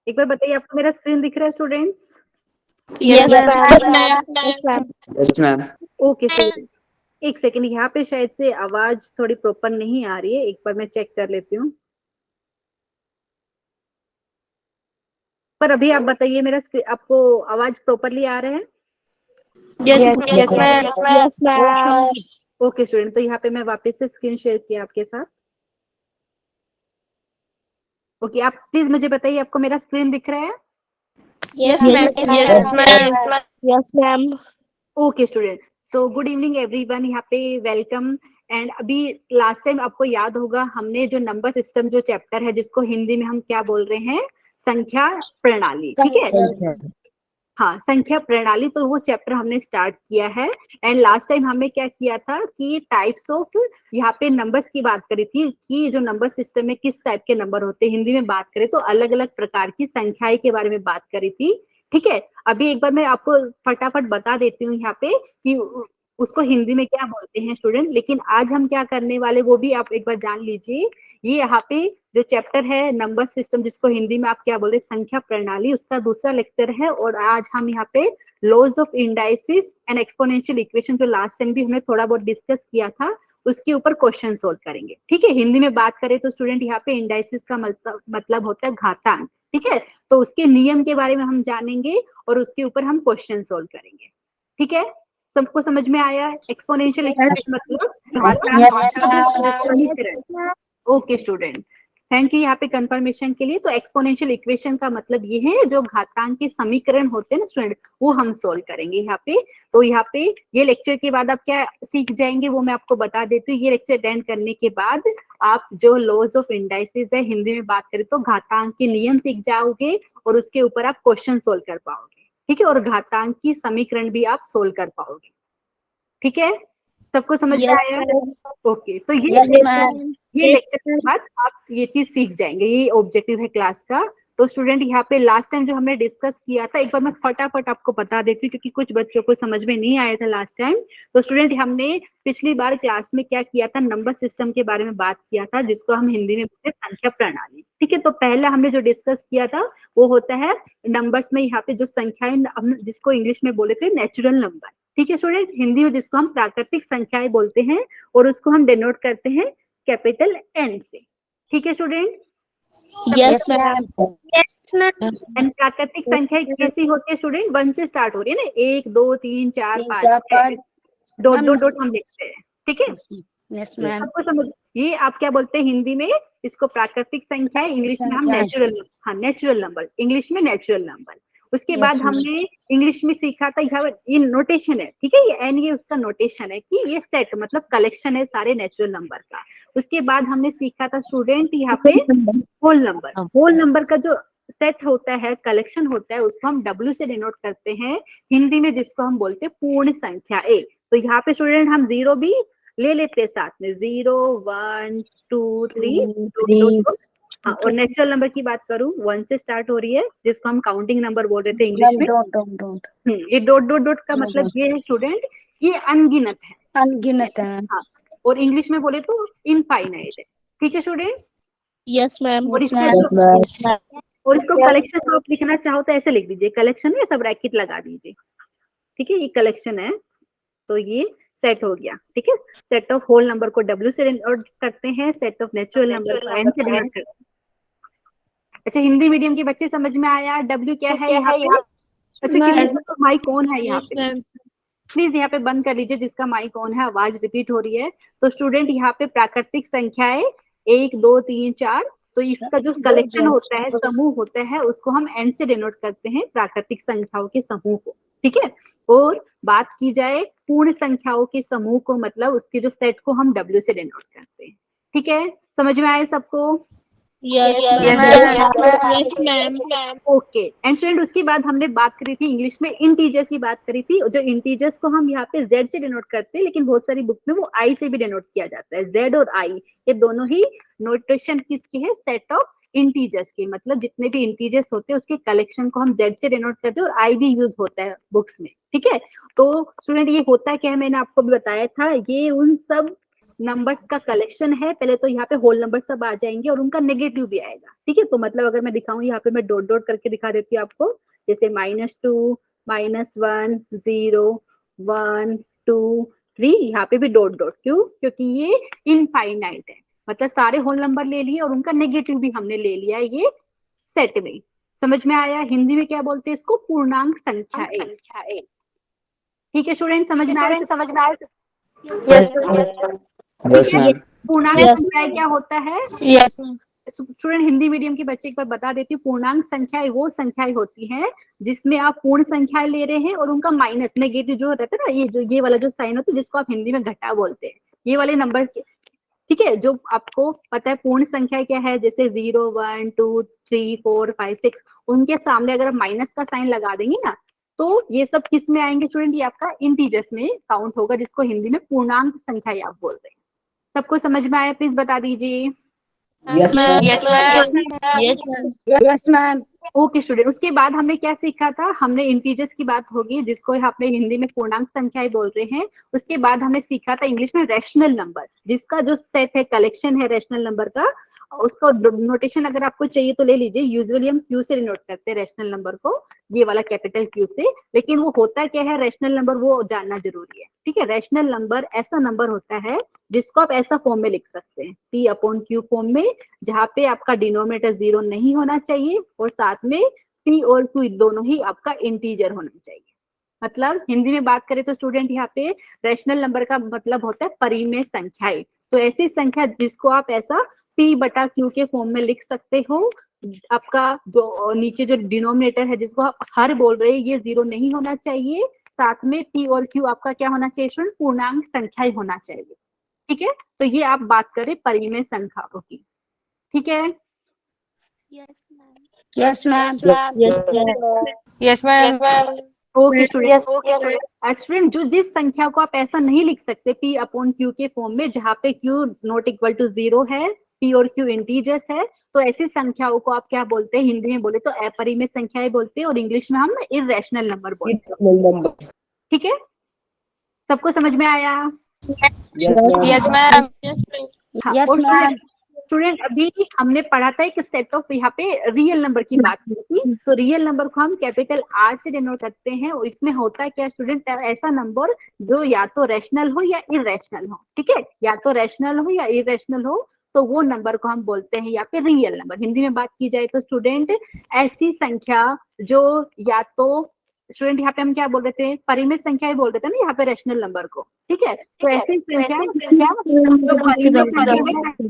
एक बार बताइए, आपको मेरा स्क्रीन दिख रहा है students? Yes, Yes, ma'am. ma'am. Yes, ma'am. Yes, ma'am. Okay student, एक सेकंड, यहाँ पे शायद से आवाज थोड़ी प्रॉपर नहीं आ रही है, एक बार मैं चेक कर लेती हूँ। पर अभी आप बताइए, मेरा आपको आवाज प्रॉपरली आ रहा है? Yes, yes, ma'am. Yes, ma'am. Okay student, तो यहाँ पे मैं वापस से स्क्रीन शेयर किया आपके साथ। ओके, आप प्लीज मुझे बताइए, आपको मेरा स्क्रीन दिख रहा है? Yes, ma'am. Yes, ma'am. Yes, ma'am. Okay student, so good evening everyone, यहाँ पे वेलकम। एंड अभी लास्ट टाइम आपको याद होगा, हमने जो नंबर सिस्टम जो चैप्टर है, जिसको हिंदी में हम क्या बोल रहे हैं, संख्या प्रणाली, ठीक है? हाँ, संख्या प्रणाली, तो वो चैप्टर हमने स्टार्ट किया है। एंड लास्ट टाइम हमने क्या किया था कि टाइप्स ऑफ, यहाँ पे नंबर्स की बात करी थी कि जो नंबर सिस्टम में किस टाइप के नंबर होते हैं। हिंदी में बात करें तो अलग अलग प्रकार की संख्याएं के बारे में बात करी थी, ठीक है? अभी एक बार मैं आपको फटाफट बता देती हूँ यहाँ पे कि उसको हिंदी में क्या बोलते हैं स्टूडेंट। लेकिन आज हम क्या करने वाले वो भी आप एक बार जान लीजिए। ये यहाँ पे जो चैप्टर है नंबर सिस्टम, जिसको हिंदी में आप क्या बोल रहे हैं, संख्या प्रणाली, उसका दूसरा लेक्चर है। और आज हम यहाँ पे laws of indices and exponential equation, जो लास्ट टाइम भी हमने थोड़ा बहुत डिस्कस किया था, उसके ऊपर क्वेश्चन सोल्व करेंगे, ठीक है? हिंदी में बात करें तो स्टूडेंट यहाँ पे इंडाइसिस का मतलब होता है घातांक, ठीक है? तो उसके नियम के बारे में हम जानेंगे और उसके ऊपर हम क्वेश्चन सोल्व करेंगे, ठीक है? सबको समझ में आया? एक्सपोनेंशियल इक्वेशन मतलब ओके स्टूडेंट, थैंक यू यहाँ पे कंफर्मेशन के लिए। तो एक्सपोनेंशियल इक्वेशन का मतलब ये है, जो घातांक के समीकरण होते हैं ना स्टूडेंट, वो हम सोल्व करेंगे यहाँ पे। तो यहाँ पे ये लेक्चर के बाद आप क्या सीख जाएंगे वो मैं आपको बता देती हूँ। ये लेक्चर अटेंड करने के बाद आप जो लॉज ऑफ इंडाइसिस है, हिंदी में बात करें तो घातांक के नियम सीख जाओगे और उसके ऊपर आप क्वेश्चन सोल्व कर पाओगे, ठीक है? और घातांक की समीकरण भी आप सोल्व कर पाओगे, ठीक है? सबको समझ में आया? ओके, तो ये लेक्चर के बाद आप ये चीज सीख जाएंगे, ये ऑब्जेक्टिव है क्लास का। तो स्टूडेंट यहाँ पे लास्ट टाइम जो हमने डिस्कस किया था, एक बार मैं फटाफट आपको बता देती हूँ, क्योंकि कुछ बच्चों को समझ में नहीं आया था लास्ट टाइम। तो स्टूडेंट, हमने पिछली बार क्लास में क्या किया था, नंबर सिस्टम के बारे में बात किया था, जिसको हम हिंदी में बोलते हैं संख्या प्रणाली, ठीक है? तो पहला हमने जो डिस्कस किया था वो होता है नंबर्स में यहाँ पे जो संख्याएं, हम जिसको इंग्लिश में बोले थे नेचुरल नंबर, ठीक है स्टूडेंट? हिंदी में जिसको हम प्राकृतिक संख्याएं बोलते हैं, और उसको हम डिनोट करते हैं कैपिटल एन से, ठीक है स्टूडेंट? Yes, ma'am. एंड प्राकृतिक संख्या कैसी होती है स्टूडेंट? 1 से स्टार्ट हो रही है ना, 1 2 3 4 5 डॉट डॉट डॉट हम लिखते हैं, ठीक है? Yes, ma'am. आपको समझ, ये आप क्या बोलते हैं हिंदी में? इसको प्राकृतिक संख्या है, इंग्लिश में हम नेचुरल, हाँ नेचुरल नंबर, इंग्लिश में नेचुरल नंबर। उसके बाद हमने इंग्लिश में सीखा था, ये नोटेशन है, ठीक है? ये एन, ये उसका नोटेशन है कि ये सेट मतलब कलेक्शन है सारे नेचुरल नंबर का। उसके बाद हमने सीखा था स्टूडेंट यहाँ पे होल नंबर। होल नंबर का जो सेट होता है, कलेक्शन होता है, उसको हम डब्ल्यू से डिनोट करते हैं हिंदी में, जिसको हम बोलते हैं पूर्ण संख्या ए। तो यहाँ पे स्टूडेंट हम जीरो भी ले लेते हैं साथ में, 0 1 2 3 हाँ। और नेचुरल नंबर की बात करूं, 1 से स्टार्ट हो रही है, जिसको हम काउंटिंग नंबर बोल रहे थे इंग्लिश में। ये डॉट डॉट डॉट का मतलब ये है स्टूडेंट, ये अनगिनत है, अनगिनत है। हाँ। और इंग्लिश में बोले तो इनफाइनाइट है, ठीक है स्टूडेंट्स? Yes, ma'am. और इसको कलेक्शन को आप लिखना चाहो तो ऐसे लिख दीजिए, कलेक्शन है, सब ब्रैकेट लगा दीजिए, ठीक है? ये कलेक्शन है, तो ये सेट हो गया, ठीक है? सेट ऑफ होल नंबर को डब्ल्यू से डिनोट करते हैं, सेट ऑफ नेचुरल नंबर को एन से डिनोट करते हैं। अच्छा, हिंदी मीडियम के बच्चे समझ में आया डब्ल्यू क्या है यहाँ पे? अच्छा, किसी का माइक ऑन है यहाँ पे? प्लीज यहाँ पे बंद कर लीजिए जिसका माइक ऑन है, आवाज रिपीट हो रही है। तो स्टूडेंट यहाँ पे प्राकृतिक संख्याएं 1 2 3 4, तो इसका जो कलेक्शन होता है, समूह होता है, उसको हम एन से डिनोट करते हैं, प्राकृतिक संख्याओं के समूह को, ठीक है? और बात की जाए पूर्ण संख्याओं के समूह को, मतलब उसके जो सेट को हम डब्ल्यू से डिनोट करते हैं, ठीक है? समझ में आए सबको? Yes, ma'am. Okay and student, उसके बाद हमने बात करी थी इंग्लिश में इंटीजर्स की बात करी थी। जो इंटीजर्स को हम यहाँ पे जेड से डिनोट करते हैं, लेकिन बहुत सारी बुक में वो आई से भी डिनोट किया जाता है। जेड और आई, ये दोनों ही नोटेशन किसकी है? सेट ऑफ इंटीजर्स की, मतलब जितने भी इंटीजर्स होते हैं उसके कलेक्शन को हम जेड से डिनोट करते हैं, और आई भी यूज होता है बुक्स में, ठीक है? तो स्टूडेंट, ये होता क्या है, मैंने आपको भी बताया था, ये उन सब नंबर्स का कलेक्शन है, पहले तो यहाँ पे होल नंबर सब आ जाएंगे और उनका नेगेटिव भी आएगा, ठीक है। तो मतलब अगर मैं दिखाऊं, यहाँ पे मैं डॉट डॉट करके दिखा देती हूँ आपको, जैसे -2, -1, 0, 1, 2, 3, यहाँ पे भी डॉट डॉट, क्यों? क्योंकि ये इनफाइनाइट है, मतलब सारे होल नंबर ले लिए और उनका नेगेटिव भी हमने ले लिया है ये सेट में। समझ में आया? हिंदी में क्या बोलते हैं इसको? पूर्णांक संख्याएं। ठीक है स्टूडेंट, समझ में आया? समझ में आया? Yes, ma'am. ठीक है। Yes. पूर्णांक Yes. संख्याएं क्या होता है? Yes, ma'am. Student Hindi medium के बच्चे एक बार बता देती हूँ, पूर्णांक संख्याएं वो संख्याएं होती हैं जिसमें आप पूर्ण संख्याएं ले रहे हैं और उनका माइनस नेगेटिव जो रहता है ना, ये वाला जो साइन होता है जिसको आप हिंदी में घटा बोलते हैं, ये वाले नंबर, ठीक है। जो आपको पता है पूर्ण संख्या क्या है, जैसे 0, 1, 2, 3, 4, 5, 6, उनके सामने अगर आप माइनस का साइन लगा देंगे ना, तो ये सब किस में आएंगे स्टूडेंट? ये आपका इंटीजर्स में काउंट होगा, जिसको हिंदी में पूर्णांक संख्या आप बोल रहे हैं। सबको समझ में आया? प्लीज बता दीजिए। Yes, ma'am. Yes, ma'am. Yes, ma'am. Okay student, उसके बाद हमने क्या सीखा था? हमने इंटीजर्स की बात होगी, जिसको आपने हिंदी में पूर्णांक संख्याएं बोल रहे हैं। उसके बाद हमने सीखा था इंग्लिश में रैशनल नंबर, जिसका जो सेट है, कलेक्शन है रैशनल नंबर का, उसको नोटेशन अगर आपको चाहिए तो ले लीजिए। यूजुअली हम क्यू से डिनोट करते हैं रैशनल नंबर को, ये वाला कैपिटल क्यू से, लेकिन वो होता क्या है रैशनल नंबर, वो जानना जरूरी है, ठीक है। रैशनल नंबर ऐसा नंबर होता है जिसको आप ऐसा फॉर्म में लिख सकते हैं, P/Q फॉर्म में, जहाँ पे आपका डिनोमिनेटर 0 नहीं होना चाहिए और साथ में P और Q दोनों ही आपका इंटीजर होना चाहिए। मतलब हिंदी में बात करें तो स्टूडेंट यहाँ पे रैशनल नंबर का मतलब होता है परिमेय संख्याएं। तो ऐसी संख्या जिसको आप ऐसा P/Q के फॉर्म में लिख सकते हो, आपका जो नीचे जो डिनोमिनेटर है जिसको आप हर बोल रहे हैं, ये 0 नहीं होना चाहिए, साथ में P और Q आपका क्या होना चाहिए स्टूडेंट? पूर्णांक संख्याएं होना चाहिए, ठीक है। तो ये आप बात करें परिमेय संख्याओं की, ठीक है। Yes, ma'am. Yes, ma'am. Okay student, student जो जिस संख्या को आप ऐसा नहीं लिख सकते P/Q के फॉर्म में, जहाँ पे Q नॉट इक्वल टू 0 है, P और Q इंटीजर्स है, तो ऐसी संख्याओं को आप क्या बोलते हैं? हिंदी में बोले तो अपरिमेय संख्याएं बोलते हैं और इंग्लिश में हम इररेशनल नंबर बोलते हैं, ठीक है। सबको समझ में आया? Yes, ma'am. हाँ, Yes, और ma'am. स्टूडेंट अभी हमने पढ़ा था एक सेट ऑफ, यहाँ पे रियल नंबर की बात की थी, तो रियल नंबर को हम कैपिटल R से डिनोट करते हैं, और इसमें होता है क्या स्टूडेंट? ऐसा नंबर जो या तो रैशनल हो या इररेशनल हो, ठीक है। या तो रैशनल हो या इररेशनल हो, तो वो नंबर को हम बोलते हैं यहाँ पे रियल नंबर। हिंदी में बात की जाए तो स्टूडेंट ऐसी संख्या जो या तो स्टूडेंट यहाँ पे हम क्या बोल रहे थे? परिमेय संख्याएं बोल रहे थे ना यहाँ पे रैशनल नंबर को, ठीक है। तो ऐसी संख्या जो परिमेय संख्या,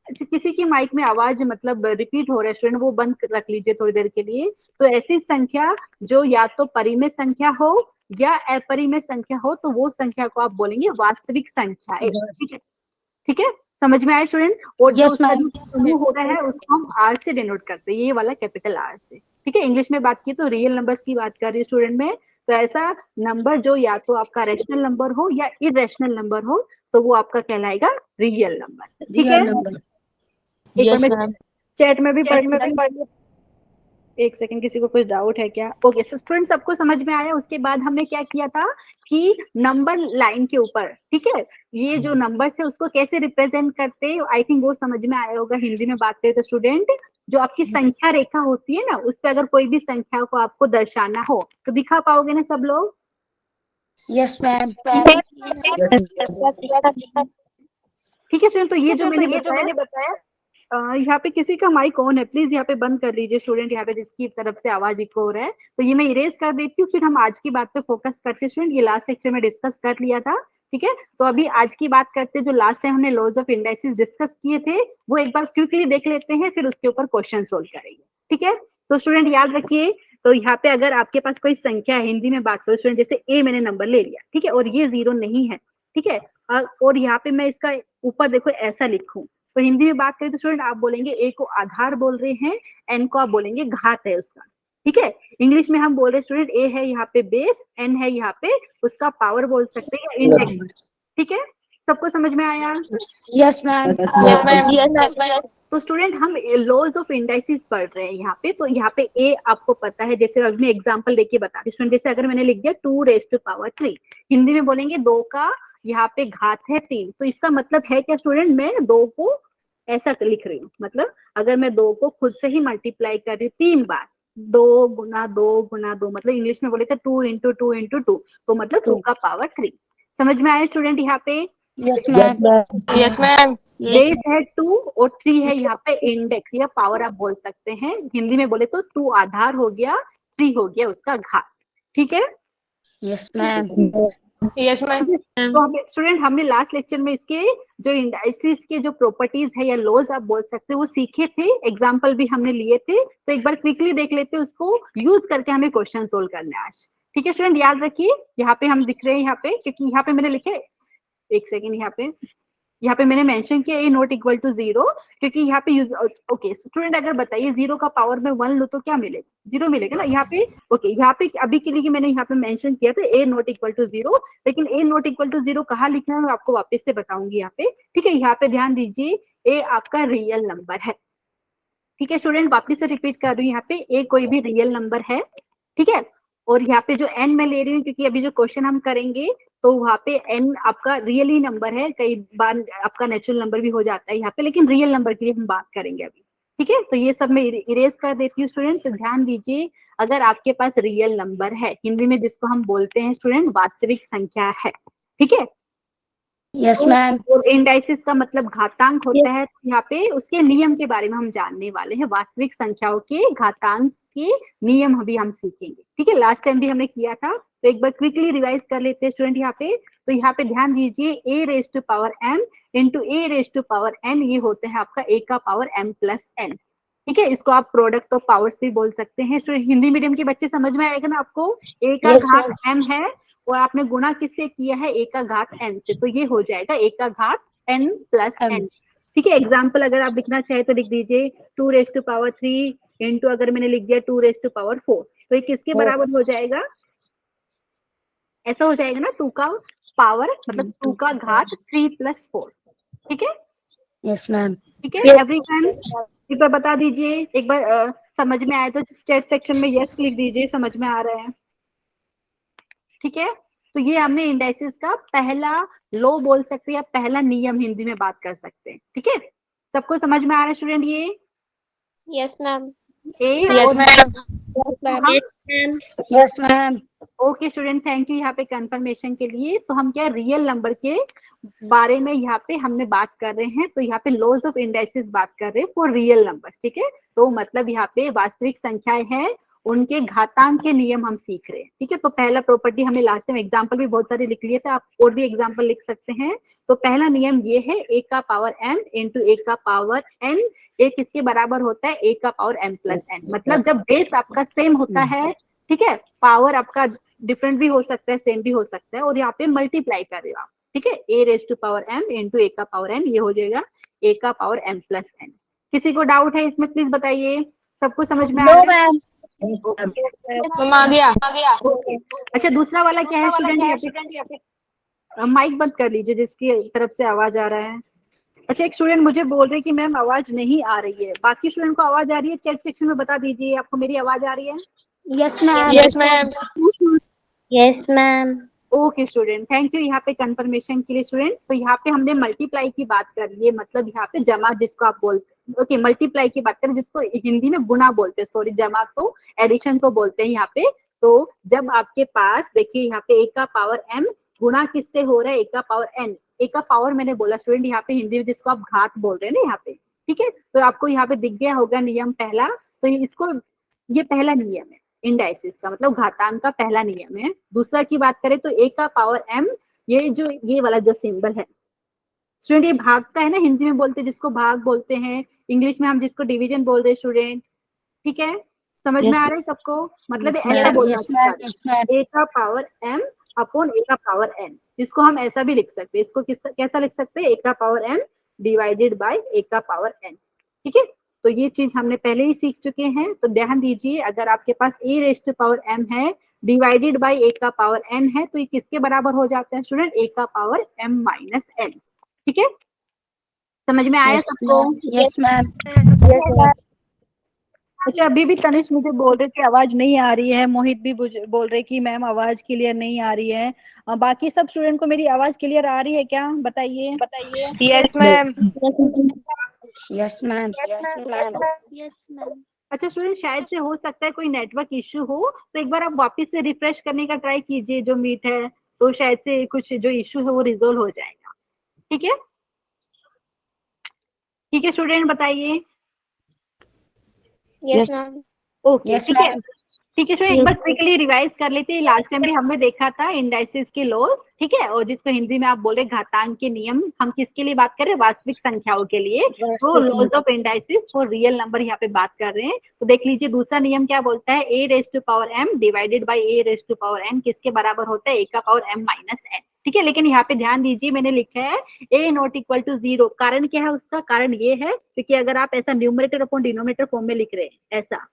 अच्छा किसी की माइक में आवाज मतलब रिपीट हो रहा है स्टूडेंट, वो बंद रख लीजिए थोड़ी देर के लिए। तो ऐसी संख्या जो या तो परिमेय संख्या हो या अपरिमेय संख्या हो, तो वो संख्या को आप बोलेंगे वास्तविक संख्या, ठीक है, ठीक है। समझ में आया स्टूडेंट? और जो Yes, उसका ma'am. जो समूह हो रहा है उसको हम R से डिनोट करते हैं, ये वाला कैपिटल R से, ठीक है। इंग्लिश में बात की तो रियल नंबर्स की बात कर रही है स्टूडेंट में, तो ऐसा नंबर जो या तो आपका रैशनल नंबर हो या इररेशनल नंबर हो, तो वो आपका कहलाएगा रियल नंबर, ठीक है। Real number. एक बार Yes, मैं ma'am. चैट में भी पढ़ एक सेकंड, किसी को कुछ डाउट है क्या? ओके स्टूडेंट, सबको समझ में आया? उसके बाद हमने क्या किया था कि नंबर लाइन के ऊपर, ठीक है, ये जो नंबर है उसको कैसे रिप्रेजेंट करते, आई थिंक वो समझ में आया होगा। हिंदी में बात करें तो स्टूडेंट जो आपकी संख्या रेखा होती है ना, उस पर अगर कोई भी संख्या को आपको दर्शाना हो तो दिखा पाओगे ना सब लोग? Yes, ma'am. ठीक है स्टूडेंट, तो ये जो मैंने बताया यहाँ पे किसी का माइक ऑन है, प्लीज यहाँ पे बंद कर लीजिए स्टूडेंट, यहाँ पे जिसकी तरफ से आवाज इको हो रहा है। तो ये मैं इरेज कर देती हूँ, फिर हम आज की बात पे फोकस करते हैं स्टूडेंट। ये लास्ट लेक्चर में डिस्कस कर लिया था, ठीक है। तो अभी आज की बात करते हैं, जो लास्ट टाइम हमने लॉज ऑफ इंडाइसिस डिस्कस किए थे, वो एक बार क्विकली देख लेते हैं, फिर उसके ऊपर क्वेश्चन सोल्व करेंगे, ठीक है। तो स्टूडेंट याद रखिए, तो यहाँ पे अगर आपके पास कोई संख्या है, हिंदी में बात करो स्टूडेंट, जैसे ए मैंने नंबर ले लिया, ठीक है, और ये 0 नहीं है, ठीक है, और यहाँ पे मैं इसका ऊपर देखो ऐसा लिखूं, तो हिंदी में बात करें तो स्टूडेंट आप बोलेंगे ए को आधार बोल रहे हैं, एन को आप बोलेंगे घात है उसका, ठीक है। इंग्लिश में हम बोल रहे हैं स्टूडेंट ए है यहाँ पे बेस, एन है यहाँ पे उसका पावर बोल सकते हैं, इंडेक्स, ठीक है। सबको समझ में आया? Yes, ma'am. Yes, ma'am. Yes, ma'am. तो स्टूडेंट हम लॉज ऑफ इंडाइसिस पढ़ रहे हैं यहाँ पे, तो यहाँ पे ए आपको पता है, जैसे अभी मैं एग्जांपल देके बताती हूँ स्टूडेंट, जैसे अगर मैंने लिख दिया 2 raised to power 3, हिंदी में बोलेंगे 2 का यहाँ पे घात है 3, तो इसका मतलब है क्या स्टूडेंट, मैं 2 को ऐसा लिख रही हूँ, मतलब अगर मैं 2 को खुद से ही मल्टीप्लाई कर रही हूँ 3 बार, 2 गुना 2 गुना 2, मतलब इंग्लिश में बोले तो 2 इंटू 2 इंटू 2, तो मतलब 2 का पावर 3। समझ में आया स्टूडेंट यहाँ पे? Yes, ma'am. Yes, ma'am. Base है 2 और 3 है यहाँ पे इंडेक्स या पावर आप बोल सकते हैं, हिंदी में बोले तो 2 आधार हो गया, 3 हो गया उसका घात। ठीक है? Yes, ma'am. Yes, ma'am. तो हम स्टूडेंट हमने लास्ट लेक्चर में इसके जो इंडाइसिस के जो प्रॉपर्टीज है या लॉज आप बोल सकते हो वो सीखे थे, एग्जांपल भी हमने लिए थे, तो एक बार क्विकली देख लेते हैं, उसको यूज करके हमें क्वेश्चन सोल्व करना है आज। ठीक है स्टूडेंट, याद रखिए यहाँ पे हम दिख रहे हैं, यहाँ पे क्योंकि यहाँ पे मैंने लिखे, एक सेकेंड, यहाँ पे मैंने मेंशन किया ए नॉट इक्वल टू 0, क्योंकि यहाँ पे यूज, ओके स्टूडेंट अगर बताइए 0 का पावर में 1 लो तो क्या मिलेगा, 0 मिलेगा ना यहाँ पे। ओके यहाँ पे अभी के लिए मैंने यहाँ पे मेंशन किया था ए नॉट इक्वल टू 0, लेकिन ए नॉट इक्वल टू 0 कहाँ लिखना है मैं आपको वापस से बताऊंगी यहाँ पे। ठीक है, यहाँ पे ध्यान दीजिए, ए आपका रियल नंबर है। ठीक है स्टूडेंट, वापस से रिपीट कर रही हूँ, यहाँ पे ए कोई भी रियल नंबर है। ठीक है, और यहाँ पे जो एन मैं ले रही हूँ क्योंकि अभी जो क्वेश्चन हम करेंगे तो वहाँ पे एन आपका रियली नंबर है, कई बार आपका नेचुरल नंबर भी हो जाता है यहाँ पे, लेकिन रियल नंबर के लिए हम बात करेंगे अभी। ठीक है, तो ये सब मैं इरेज कर देती हूँ स्टूडेंट। तो ध्यान दीजिए, अगर आपके पास रियल नंबर है, हिंदी में जिसको हम बोलते हैं स्टूडेंट वास्तविक संख्या है, ठीक है, Yes, ma'am. और इंडाइसिस का मतलब घातांक होता है, तो यहाँ पे उसके नियम के बारे में हम जानने वाले हैं, वास्तविक संख्याओं के घातांक के नियम अभी हम सीखेंगे। ठीक है, लास्ट टाइम भी हमने किया था, तो एक बार क्विकली रिवाइज कर लेते हैं स्टूडेंट यहाँ पे। तो यहाँ पे ध्यान दीजिए, A raise to power M into A raise to power N, ये होता है आपका ए का पावर एम प्लस एन। ठीक है, इसको आप प्रोडक्ट ऑफ पावर्स भी बोल सकते हैं। स्टूडेंट हिंदी मीडियम के बच्चे समझ में आएगा ना आपको, ए का Yes, घात ma'am. एम है और आपने गुणा किससे किया है, ए का घात एन से, तो ये हो जाएगा ए का घात एन प्लस M. एन। ठीक है, एग्जाम्पल अगर आप लिखना चाहे तो लिख दीजिए 2 रेज टू पावर 3 इंटू, अगर मैंने लिख दिया 2 रेज टू पावर 4, तो ये किसके बराबर हो जाएगा, ऐसा हो जाएगा ना, 2 का पावर मतलब 2 का घात 3 प्लस 4। ठीक है, Yes, ma'am. ठीक है एवरीवन, एक बार बता दीजिए, एक बार समझ में आए तो चैट सेक्शन में यस लिख दीजिए, समझ में आ रहा है। ठीक है, तो ये हमने इंडाइसिस का पहला लॉ बोल सकते हैं या पहला नियम हिंदी में बात कर सकते हैं। ठीक है, सबको समझ में आ रहा है स्टूडेंट ये? Yes, ma'am. A Yes, ma'am. Yes, ma'am. Okay student, thank you यहाँ पे कंफर्मेशन के लिए। तो हम क्या रियल नंबर के बारे में यहाँ पे हमने बात कर रहे हैं, तो यहाँ पे लॉज ऑफ इंडाइसिस बात कर रहे हैं फॉर रियल नंबर्स। ठीक है, तो मतलब यहाँ पे वास्तविक संख्याएं हैं, उनके घातांक के नियम हम सीख रहे हैं। ठीक है, तो पहला प्रॉपर्टी हमने लास्ट टाइम एग्जांपल भी बहुत सारे लिख लिए थे, आप और भी एग्जांपल लिख सकते हैं। तो पहला नियम ये है, ए का पावर एम इंटू ए का पावर एन, ए किसके बराबर होता है, ए का पावर एम प्लस एन। मतलब जब बेस आपका सेम होता है, ठीक है, पावर आपका डिफरेंट भी हो सकता है, सेम भी हो सकता है, और यहाँ पे मल्टीप्लाई कर रहे हो आप। ठीक है, A raise to power M into A का पावर एन, ये हो जाएगा ए का पावर एम प्लस एन। किसी को डाउट है इसमें प्लीज बताइए, सबको समझ में आ No, रहा है? ma'am. तुम आ गया Okay. अच्छा, दूसरा वाला क्या है स्टूडेंट, माइक बंद कर लीजिए जिसकी तरफ से आवाज आ रहा है। अच्छा, एक स्टूडेंट मुझे बोल रहे कि मैम आवाज नहीं आ रही है, बाकी स्टूडेंट को आवाज आ रही है? चैट सेक्शन में बता दीजिए आपको मेरी आवाज आ रही है। Yes, ma'am. Yes, ma'am. Yes, ma'am. Okay student, thank you यहाँ पे कंफर्मेशन के लिए स्टूडेंट। तो यहाँ पे हमने मल्टीप्लाई की बात कर ली है, मतलब यहाँ पे जमा जिसको आप बोलते हैं, ओके मल्टीप्लाई की बात करें जिसको हिंदी में गुना बोलते हैं, सॉरी जमा तो एडिशन को बोलते हैं यहाँ पे। तो जब आपके पास देखिए यहाँ पे ए का पावर एम गुना किससे हो रहा है, ए का पावर एन, ए का पावर मैंने बोला स्टूडेंट यहाँ पे हिंदी में जिसको आप घात बोल रहे हैं ना यहाँ पे। ठीक है, तो आपको यहाँ पे दिख गया होगा नियम पहला, तो इसको ये पहला नियम है इंडाइसिस का, मतलब घातांक का पहला नियम है। दूसरा की बात करें तो ए का पावर एम, ये वाला जो सिंबल है स्टूडेंट, ये भाग का है ना, हिंदी में बोलते हैं जिसको भाग बोलते हैं, इंग्लिश में हम जिसको डिवीजन बोल रहे हैं स्टूडेंट। ठीक है, समझ में आ रहा है सबको, मतलब Yes, ऐसा ma'am. बोलना Yes, ma'am. चाहिए, Yes, ma'am. ए का पावर एम अपॉन ए का पावर एन, इसको हम ऐसा भी लिख सकते हैं, इसको कैसा लिख सकते हैं, ए का पावर एम डिवाइडेड बाय ए का पावर एन। ठीक है, तो ये चीज हमने पहले ही सीख चुके हैं। तो ध्यान दीजिए, अगर आपके पास ए रेज टू पावर एम है डिवाइडेड बाय ए का पावर एन है, तो ये किसके बराबर हो जाता है स्टूडेंट, ए का पावर एम माइनस एन। ठीक है, समझ में आया Yes, सबको? ma'am. Yes, ma'am. अच्छा, अभी भी तनिष मुझे बोल रहे कि आवाज नहीं आ रही है, मोहित भी बोल रहे कि मैम आवाज क्लियर नहीं आ रही है। बाकी सब स्टूडेंट को मेरी आवाज क्लियर आ रही है क्या, बताइए। Yes, ma'am. Yes, ma'am. Yes, ma'am. Yes, ma'am. अच्छा स्टूडेंट, शायद से हो सकता है कोई नेटवर्क इश्यू हो, तो एक बार आप वापस से रिफ्रेश करने का ट्राई कीजिए जो मीट है, तो शायद से कुछ जो इश्यू है वो रिजोल्व हो जाएगा। ठीक है, ठीक है स्टूडेंट, बताइए। Yes, ma'am. ओके Yes, ठीक है, ma'am. ठीक है। सो एक बार क्विकली रिवाइज कर लेते हैं। लास्ट टाइम भी हमने देखा था इंडाइसिस के लॉस, ठीक है, और जिसको हिंदी में आप बोल रहे घातांक के नियम। हम किसके लिए बात कर रहे हैं, वास्तविक संख्याओं के लिए। तो loss of indices for real number यहाँ पे बात कर रहे हैं। तो देख लीजिए दूसरा नियम क्या बोलता है, A raise to power M divided by A raise to power N किसके बराबर होता है, ए का पावर एम माइनस एन। ठीक है, लेकिन यहाँ पे ध्यान दीजिए, मैंने लिखा है ए नॉट इक्वल टू 0। कारण क्या है उसका, कारण ये है क्योंकि अगर आप ऐसा न्यूमरेटर अपॉन डिनोमिनेटर फॉर्म में लिख रहे हैं, ऐसा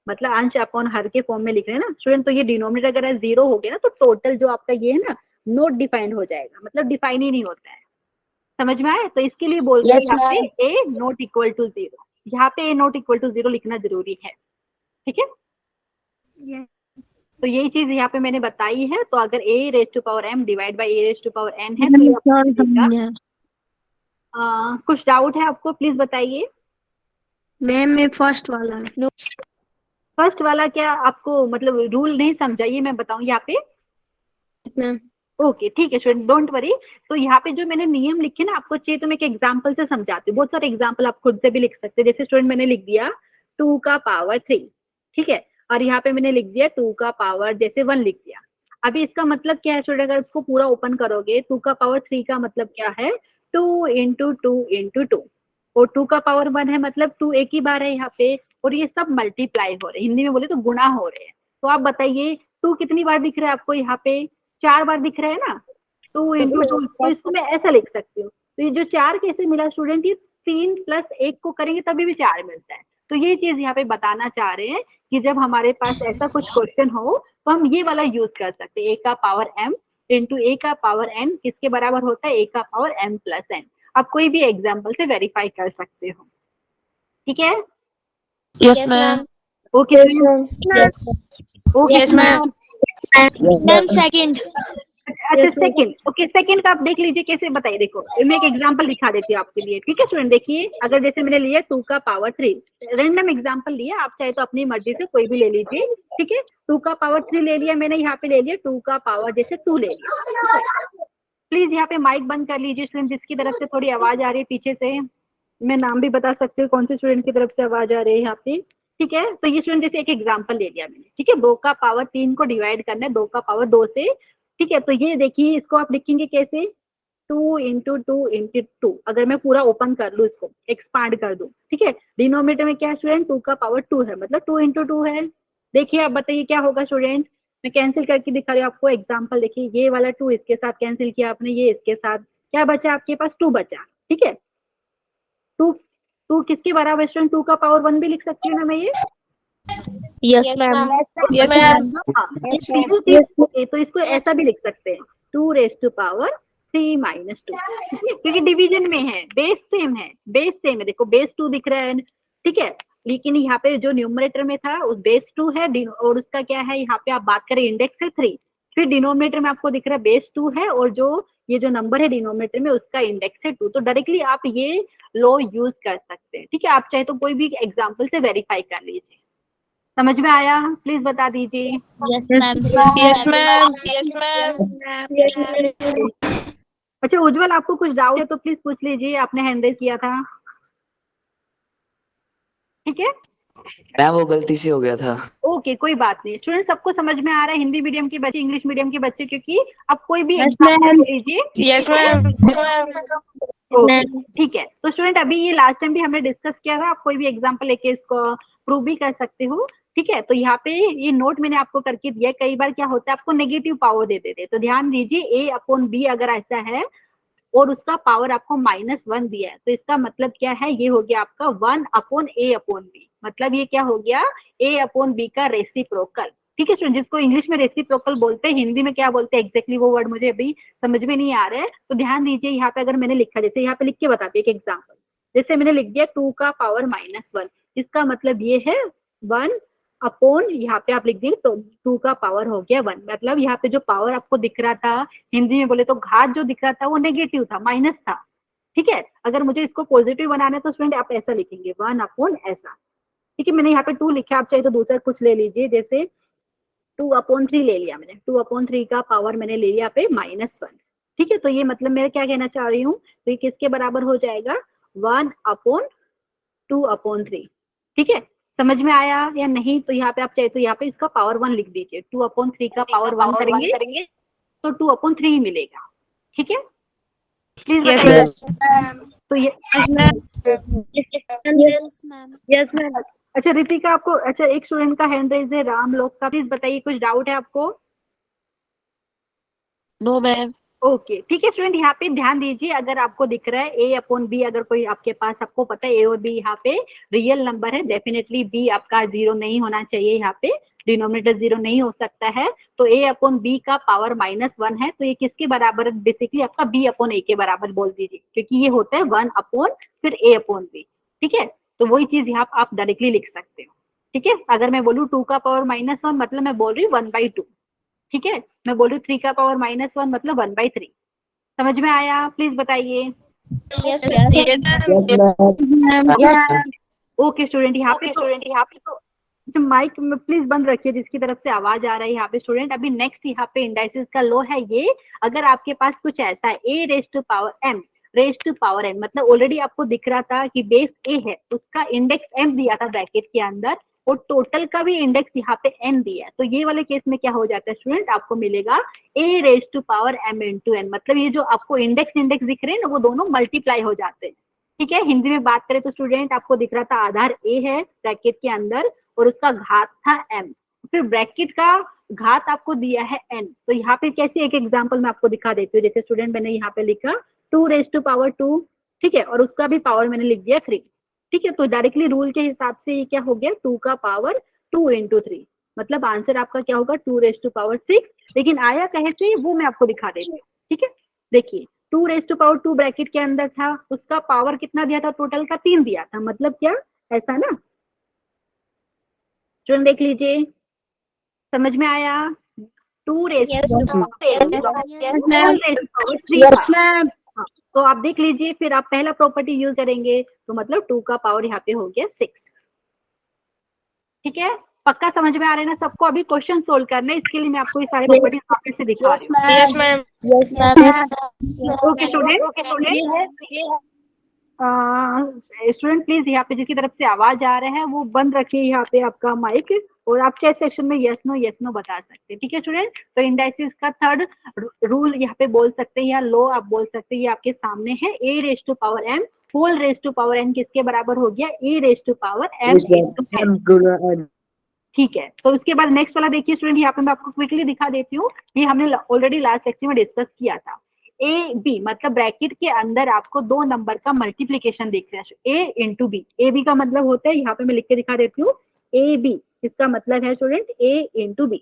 मतलब अंश अपॉन हर के फॉर्म में लिख रहे हैं ना स्टूडेंट, तो ये डिनोमिनेटर अगर 0 हो गया ना, तो टोटल जो आपका ये है ना नोट डिफाइंड हो जाएगा, मतलब डिफाइन ही नहीं होता है। समझ में आया, तो इसके लिए बोल रहे हैं Yes, यहाँ ma'am. पे ए नॉट इक्वल टू 0, यहाँ पे ए नॉट इक्वल टू 0 लिखना जरूरी है। ठीक है, तो यही चीज यहाँ पे मैंने बताई है। तो अगर A raise to power M divide by A raise to power N है तो ये आपको मिलेगा। कुछ डाउट है आपको, प्लीज बताइए। मैम मैं फर्स्ट वाला है। फर्स्ट वाला क्या आपको मतलब रूल नहीं समझा, ये मैं बताऊं यहाँ पे। मैम ओके ठीक है स्टूडेंट, डोंट वरी। तो यहाँ पे जो मैंने नियम लिखे ना, आपको चाहिए तो मैं एक एग्जांपल से समझाती हूँ। बहुत सारे एग्जांपल आप खुद से भी लिख सकते हैं। जैसे स्टूडेंट मैंने लिख दिया 2 का पावर 3, ठीक है, और यहाँ पे मैंने लिख दिया 2 का पावर जैसे 1 लिख दिया। अभी इसका मतलब क्या है स्टूडेंट, अगर इसको पूरा ओपन करोगे 2 का पावर 3 का मतलब क्या है, 2 इंटू 2 इंटू 2, और 2 का पावर 1 है मतलब 2 एक ही बार है यहाँ पे, और ये सब मल्टीप्लाई हो रहे हैं, हिंदी में बोले तो गुणा हो रहे हैं। तो आप बताइए 2 कितनी बार दिख रहा है आपको, यहाँ पे 4 बार दिख रहा है ना, 2 इंटू 2। तो इसको मैं ऐसा लिख सकती हूँ। तो ये जो 4 कैसे मिला स्टूडेंट, ये 3 प्लस 1 को करेंगे तभी भी 4 मिलता है। तो ये चीज यहाँ पे बताना चाह रहे हैं कि जब हमारे पास ऐसा कुछ क्वेश्चन हो तो हम ये वाला यूज कर सकते हैं, ए का पावर एम इंटू ए का पावर एन किसके बराबर होता है, ए का पावर एम प्लस एन। आप कोई भी एग्जाम्पल से वेरीफाई कर सकते हो। ठीक है, Yes, ma'am. Okay Yes, okay yes, ma'am. Ma'am, second. अच्छा सेकंड, ओके सेकंड का आप देख लीजिए कैसे, बताइए। देखो मैं एक एग्जांपल दिखा देती हूँ आपके लिए। ठीक है स्टूडेंट, देखिए अगर जैसे मैंने लिया 2 का पावर 3, रैंडम एग्जांपल लिया, आप चाहे तो अपनी मर्जी से कोई भी ले लीजिए। ठीक है, 2 का पावर 3 ले लिया मैंने, यहाँ पे ले लिया 2 का पावर जैसे 2 ले लिया। प्लीज यहाँ पे माइक बंद कर लीजिए स्टूडेंट, जिसकी तरफ से थोड़ी आवाज आ रही है पीछे से। मैं नाम भी बता सकती हूँ कौन से स्टूडेंट की तरफ से आवाज आ रही है यहाँ पे। ठीक है, तो ये स्टूडेंट जैसे एक एग्जांपल ले लिया मैंने। ठीक है, 2 का पावर 3 को डिवाइड करना है 2 का पावर 2 से। ठीक है, तो ये देखिए इसको आप लिखेंगे कैसे, 2 इंटू 2 इंटू 2। अगर मैं पूरा ओपन कर लू, इसको एक्सपांड कर दूं, ठीक है, डिनोमिनेटर में क्या है स्टूडेंट, 2 का पावर 2 है, मतलब 2 इंटू 2 है। देखिए आप बताइए क्या होगा स्टूडेंट, मैं कैंसिल करके दिखा रही हूँ आपको एग्जाम्पल। देखिए ये वाला 2 इसके साथ कैंसिल किया आपने, ये इसके साथ, क्या बचा आपके पास, 2 बचा। ठीक है, 2 2 किसके बराबर स्टूडेंट, 2 का पावर 1 भी लिख सकती हूँ ना मैं ये। Yes, ma'am. Yes, ma'am. Okay, तो इसको ऐसा भी लिख सकते हैं, 2 रेज टू पावर 3 माइनस 2, क्योंकि डिवीजन में है, बेस सेम है, बेस सेम है। देखो बेस 2 दिख रहा है, ठीक है, लेकिन यहाँ पे जो न्यूमरेटर में था उस बेस 2 है, और उसका क्या है, यहाँ पे आप बात करें इंडेक्स है 3, फिर डिनोमिनेटर में आपको दिख रहा है बेस 2 है, और जो ये जो नंबर है डिनोमिनेटर में उसका इंडेक्स है 2। तो डायरेक्टली आप ये लॉ यूज कर सकते हैं। ठीक है, आप चाहे तो कोई भी एग्जाम्पल से वेरीफाई कर लीजिए। समझ में आया, प्लीज बता दीजिए। Yes, ma'am. Yes, ma'am. Yes, ma'am. अच्छा उज्जवल, आपको कुछ डाउट है तो प्लीज पूछ लीजिए, आपने हैंड रेज किया था। ठीक है, मैम वो गलती से हो गया था। ओके कोई बात नहीं। स्टूडेंट सबको समझ में आ रहा है, हिंदी मीडियम के बच्चे, इंग्लिश मीडियम के बच्चे, क्योंकि अब कोई भी Yes, एग्जाम्पल ma'am. ले लीजिए। Yes, ma'am. ओके ठीक है, तो स्टूडेंट अभी ये लास्ट टाइम भी हमने डिस्कस किया था, आप कोई भी एग्जाम्पल लेके इसको प्रूव भी कर सकते हो। ठीक है, तो यहाँ पे ये नोट मैंने आपको करके दिया। कई बार क्या होता है आपको नेगेटिव पावर दे देते, तो ध्यान दीजिए ए अपॉन बी अगर ऐसा है और उसका पावर आपको -1 दिया है, तो इसका मतलब क्या है, ये हो गया आपका 1 अपॉन ए अपॉन बी, मतलब ये क्या हो गया, ए अपॉन बी का रेसिप्रोकल। ठीक है स्टूडेंट, जिसको इंग्लिश में रेसिप्रोकल बोलते हैं, हिंदी में क्या बोलते हैं एग्जैक्टली वो वर्ड मुझे अभी समझ में नहीं आ रहा है। तो ध्यान दीजिए यहाँ पे अगर मैंने लिखा, जैसे यहाँ पे लिख के बताती है एक एग्जाम्पल, जैसे मैंने लिख दिया 2 का पावर -1, इसका मतलब ये है 1 अपॉन, यहाँ पे आप लिख देंगे तो 2 का पावर हो गया 1। मतलब यहाँ पे जो पावर आपको दिख रहा था, हिंदी में बोले तो घात जो दिख रहा था वो नेगेटिव था, माइनस था। ठीक है, अगर मुझे इसको पॉजिटिव बनाना है तो स्टूडेंट आप ऐसा लिखेंगे 1 अपॉन ऐसा। ठीक है, मैंने यहाँ पे 2 लिखा, आप चाहे तो दूसरा कुछ ले लीजिए, जैसे 2/3 ले लिया मैंने, 2/3 का पावर मैंने ले लिया पे -1। ठीक है, तो ये मतलब मैं क्या कहना चाह रही हूँ, तो ये किसके बराबर हो जाएगा 1/2/3। ठीक है, समझ में आया या नहीं? तो यहाँ पे आप चाहे तो यहाँ पे इसका पावर 1 लिख दीजिए, 2/3 का पावर 1 करेंगे तो 2/3 ही मिलेगा। ठीक है, प्लीज बताइए। तो ये Yes, ma'am. Yes, ma'am. अच्छा रितिका, आपको अच्छा एक स्टूडेंट का हैंड रेज है राम लोक का, प्लीज बताइए कुछ डाउट है आपको? No, ma'am. ओके ठीक है स्टूडेंट, यहाँ पे ध्यान दीजिए, अगर आपको दिख रहा है A/B, अगर कोई आपके पास, आपको पता है A और B यहाँ पे रियल नंबर है, डेफिनेटली B आपका 0 नहीं होना चाहिए, यहाँ पे डिनोमिनेटर 0 नहीं हो सकता है, तो A/B का पावर -1 है, तो ये किसके बराबर है? बेसिकली आपका B/A के बराबर बोल दीजिए, क्योंकि ये होता है 1 अपॉन फिर A/B। ठीक है, तो वही चीज यहाँ आप डायरेक्टली लिख सकते हो। ठीक है, अगर मैं बोलूँ 2 का पावर -1 मतलब मैं बोल रही हूँ 1/2। ठीक है, मैं बोल रही हूँ 3 का पावर -1 मतलब 1/3। समझ में आया? प्लीज बताइए। Yes, Yes, Yes. Okay student, यहाँ पे तो माइक में प्लीज बंद रखिए जिसकी तरफ से आवाज आ रहा है यहाँ पे स्टूडेंट। अभी नेक्स्ट यहाँ पे इंडाइसिस का लो है ये, अगर आपके पास कुछ ऐसा है A⁻m raise to power n, मतलब ऑलरेडी आपको दिख रहा था कि बेस A है, उसका इंडेक्स m दिया था ब्रैकेट के अंदर, और टोटल का भी इंडेक्स यहाँ पे n दिया है, तो ये वाले केस में क्या हो जाता है स्टूडेंट, आपको मिलेगा A⁻m into n, मतलब ये जो आपको इंडेक्स दिख रहे हैं ना, वो दोनों मल्टीप्लाई हो जाते हैं। ठीक है, हिंदी में बात करें तो स्टूडेंट आपको दिख रहा था आधार A है ब्रैकेट के अंदर, और उसका घात था m, फिर ब्रैकेट का घात आपको दिया है n, तो यहाँ पे कैसे एक एग्जांपल मैं आपको दिखा देती हूँ। जैसे स्टूडेंट मैंने यहाँ पे लिखा 2⁻², ठीक है, और उसका भी पावर मैंने लिख दिया 3। ठीक है, तो डायरेक्टली रूल के हिसाब से ये क्या हो गया, 2 का पावर 2 × 3, मतलब आंसर आपका क्या होगा 2⁻6। लेकिन आया कहे से वो मैं आपको दिखा देती हूँ। ठीक है, देखिए 2⁻2 ब्रैकेट के अंदर था, उसका पावर कितना दिया था, टोटल का 3 दिया था, मतलब क्या ऐसा ना, स्टूडेंट देख लीजिए, समझ में आया? 2⁻3 Yes, ma'am. तो आप देख लीजिए, फिर आप पहला प्रॉपर्टी यूज करेंगे तो मतलब 2 का पावर यहाँ पे हो गया 6। ठीक है, पक्का समझ में आ रहा है ना सबको? अभी क्वेश्चन सोल्व करना है, इसके लिए मैं आपको ये सारे प्रॉपर्टीज वापस से दिखा Yes, रही Yes, ma'am. ma'am. हूँ। ओके स्टूडेंट, स्टूडेंट प्लीज यहाँ पे जिसकी तरफ से आवाज आ रहा है वो बंद रखिए यहाँ पे आपका माइक, और आप चैट सेक्शन में यस नो बता सकते हैं। ठीक है स्टूडेंट, तो इंडाइसिस का थर्ड रूल यहाँ पे बोल सकते हैं, या लो आप बोल सकते हैं, ये आपके सामने है, A⁻m whole raise to power n किसके बराबर हो गया, A⁻m into n। ठीक है, तो उसके बाद नेक्स्ट वाला देखिए स्टूडेंट, यहाँ पे मैं आपको क्विकली दिखा देती हूँ, ये हमने ऑलरेडी लास्ट लेक्चर में डिस्कस किया था। A/B मतलब ब्रैकेट के अंदर आपको दो नंबर का मल्टीप्लीकेशन दिख रहा है, A × B। A/B का मतलब होता है, यहाँ पे मैं लिख के दिखा देती हूँ, A/B इसका मतलब है स्टूडेंट A × B,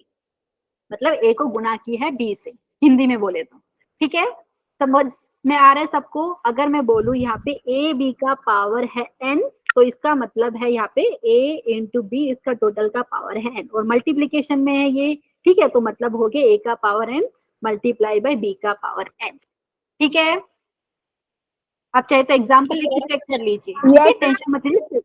मतलब A को गुना की है B से, हिंदी में बोले तो। ठीक है, समझ में आ रहा है सबको? अगर मैं बोलूँ यहाँ पे A/B का पावर है n, तो इसका मतलब है यहाँ पे A × B, इसका टोटल का पावर है n, और मल्टीप्लीकेशन में है ये। ठीक है, तो मतलब हो गया A का power n multiply by B का पावर n। ठीक है, आप चाहे तो एग्जाम्पल लिख के चेक कर लीजिए। ठीक है, टेंशन मत लीजिए।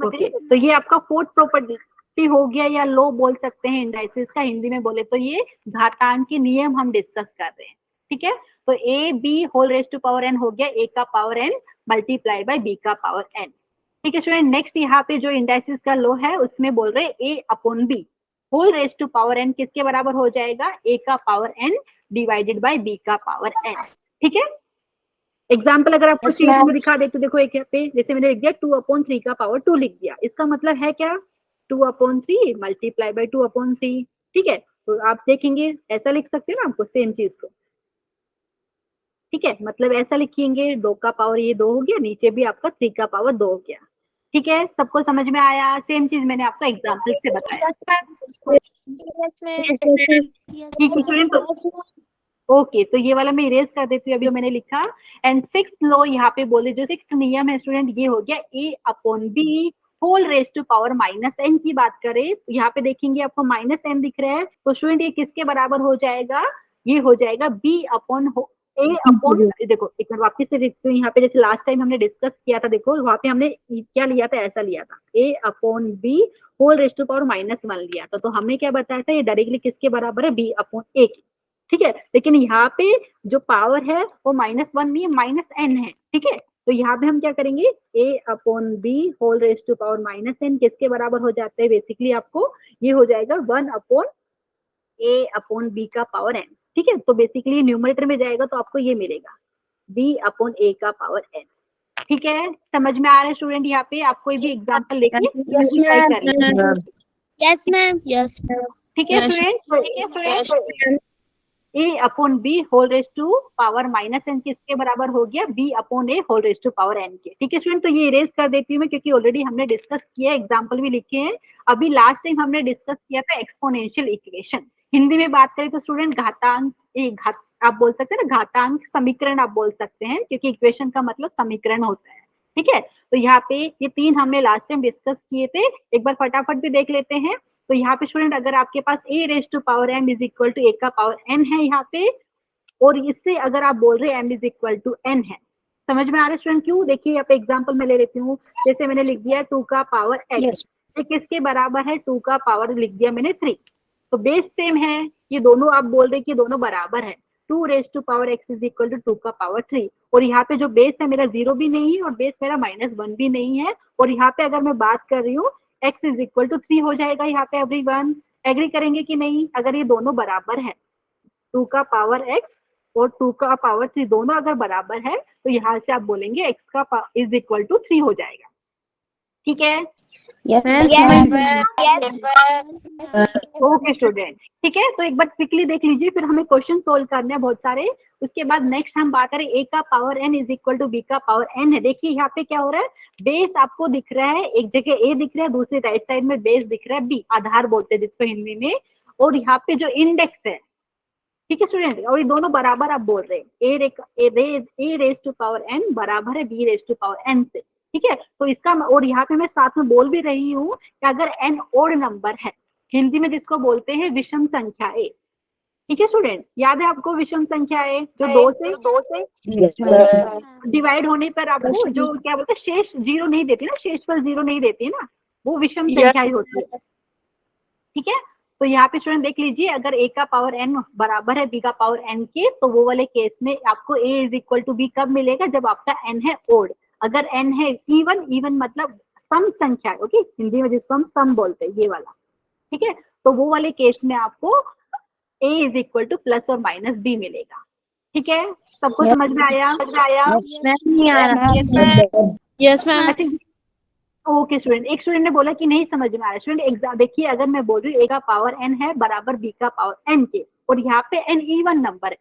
ओके, तो ये आपका फोर्थ प्रॉपर्टी हो गया, या लो बोल सकते हैं इंडाइसिस का, हिंदी में बोले तो ये घातांक के नियम हम डिस्कस कर रहे हैं। ठीक है, तो A/B whole raise to power n हो गया A का power n multiply by B का पावर n। ठीक है स्टूडेंट, नेक्स्ट यहाँ पे जो इंडाइसिस का लो है उसमें बोल रहे A/B whole raise to power n किसके बराबर हो जाएगा, A का power n divided by B का पावर n। ठीक है, एग्जाम्पल अगर आपको शीट में दिखा दे तो देखो, एक यहाँ पे जैसे मैंने लिख दिया 2/3 का पावर 2 लिख दिया, इसका मतलब है क्या, 2/3 मल्टीप्लाई बाय 2/3। ठीक है, तो आप देखेंगे ऐसा लिख सकते हो ना आपको सेम चीज को। ठीक है, मतलब ऐसा लिखेंगे 2 का पावर ये 2 हो गया, नीचे भी आपका 3 का पावर 2 हो गया। ठीक है, सबको समझ में आया? सेम चीज मैंने आपको एग्जाम्पल से बताया। ठीक है स्टूडेंट, ओके तो ये वाला मैं इरेज कर देती हूँ, अभी मैंने लिखा। एंड सिक्स्थ लॉ यहाँ पे बोले, जो सिक्स्थ नियम है स्टूडेंट, ये हो गया a upon b whole raise to power minus n की बात करें तो यहाँ पे देखेंगे आपको माइनस n दिख रहा है, तो स्टूडेंट ये किसके बराबर हो जाएगा, ये हो जाएगा b अपॉन a अपॉन, देखो एक बार वापस से देखते हैं यहाँ पे, जैसे लास्ट टाइम हमने डिस्कस किया था, देखो वहां पे हमने क्या लिया था, ऐसा लिया था a upon b whole raise to power -1 लिया था, तो हमने क्या बताया था, ये डायरेक्टली किसके बराबर है, b अपॉन a की, ठीक है। लेकिन यहाँ पे जो पावर है वो -1 नहीं है, -n है, ठीक है। तो यहाँ पे हम क्या करेंगे, a upon b whole raise to power -n किसके बराबर हो जाता है, बेसिकली आपको ये हो जाएगा 1 अपॉन a अपॉन b का पावर n, ठीक है। तो बेसिकली न्यूमरेटर में जाएगा तो आपको ये मिलेगा b अपॉन a का पावर n, ठीक है। समझ में आ रहा है स्टूडेंट, यहाँ पे आप कोई भी एग्जाम्पल लेके ट्राई करिए। Yes, ma'am. Yes, ma'am. ठीक है student, a upon b whole raise to power -n किसके बराबर हो गया, b upon a whole raise to power n के, ठीक है स्टूडेंट। तो ये इरेज कर देती हूँ मैं, क्योंकि ऑलरेडी हमने डिस्कस किया, एग्जांपल भी लिखे हैं। अभी लास्ट टाइम हमने डिस्कस किया था एक्सपोनेंशियल इक्वेशन, हिंदी में बात करें तो स्टूडेंट घातांक, आप बोल सकते हैं ना, घातांक समीकरण आप बोल सकते हैं, क्योंकि इक्वेशन का मतलब समीकरण होता है, ठीक है। तो यहाँ पे ये 3 हमने लास्ट टाइम डिस्कस किए थे, एक बार फटाफट भी देख लेते हैं। तो यहाँ पे स्टूडेंट अगर आपके पास a raise to power m is equal to a का पावर n है यहाँ पे, और इससे अगर आप बोल रहे हैं m is equal to n है, समझ में आ रहा है स्टूडेंट क्यों, देखिए यहाँ पे एग्जांपल मैं ले लेती हूँ, जैसे मैंने लिख दिया 2 का पावर x, ये किसके बराबर है, 2 का पावर लिख दिया मैंने 3, तो बेस सेम है, ये दोनों आप बोल रहे कि दोनों बराबर है, 2 raise to power x is equal to 2 का पावर 3, और यहाँ पे जो बेस है मेरा 0 भी नहीं है और बेस मेरा -1 भी नहीं है, और यहाँ पे अगर मैं बात कर रही हूँ x इज इक्वल टू 3 हो जाएगा यहाँ पे, एवरीवन एग्री करेंगे कि नहीं, अगर ये दोनों बराबर है, 2 का पावर x और 2 का पावर 3 दोनों अगर बराबर है, तो यहाँ से आप बोलेंगे x का इज इक्वल टू 3 हो जाएगा, ठीक है। ओके स्टूडेंट, ठीक है। तो एक बार क्विकली देख लीजिए, फिर हमें क्वेश्चन सोल्व करने हैं बहुत सारे, उसके बाद नेक्स्ट हम बात करें a का power n is equal to b का पावर n है। देखिए यहाँ पे क्या हो रहा है, बेस आपको दिख रहा है, एक जगह a दिख रहा है, दूसरी राइट साइड में बेस दिख रहा है b, आधार बोलते हैं जिसको हिंदी में, और यहाँ पे जो इंडेक्स है, ठीक है स्टूडेंट, और ये दोनों बराबर आप बोल रहे हैं, a raise to power n बराबर है b raise to power n से, ठीक है। तो इसका, और यहाँ पे मैं साथ में बोल भी रही हूँ कि अगर n ओड नंबर है, हिंदी में जिसको बोलते हैं विषम संख्याएं, ठीक है स्टूडेंट, याद है आपको विषम संख्याएं, जो दो से डिवाइड होने पर आपको जो क्या बोलते हैं, शेष 0 नहीं देती ना, शेषफल 0 नहीं देती ना, वो विषम संख्याएं होती है, ठीक है। तो यहाँ पे स्टूडेंट देख लीजिए, अगर a का पावर n बराबर है b का पावर n के, तो वो वाले केस में आपको a is equal to b कब मिलेगा, जब आपका n है ओड, अगर n है इवन मतलब सम संख्या, ओके, हिंदी में जिसको हम सम बोलते हैं, ये वाला, ठीक है। तो वो वाले केस में आपको a is equal two plus और माइनस b मिलेगा, ठीक है। सबको समझ में आया? Yes, ma'am. ओके स्टूडेंट, एक स्टूडेंट ने बोला कि नहीं समझ में आ रहा है। स्टूडेंट एग्जाम देखिए, अगर मैं बोल रही हूँ a का पावर n है बराबर b का पावर n के, और यहाँ पे n इवन नंबर,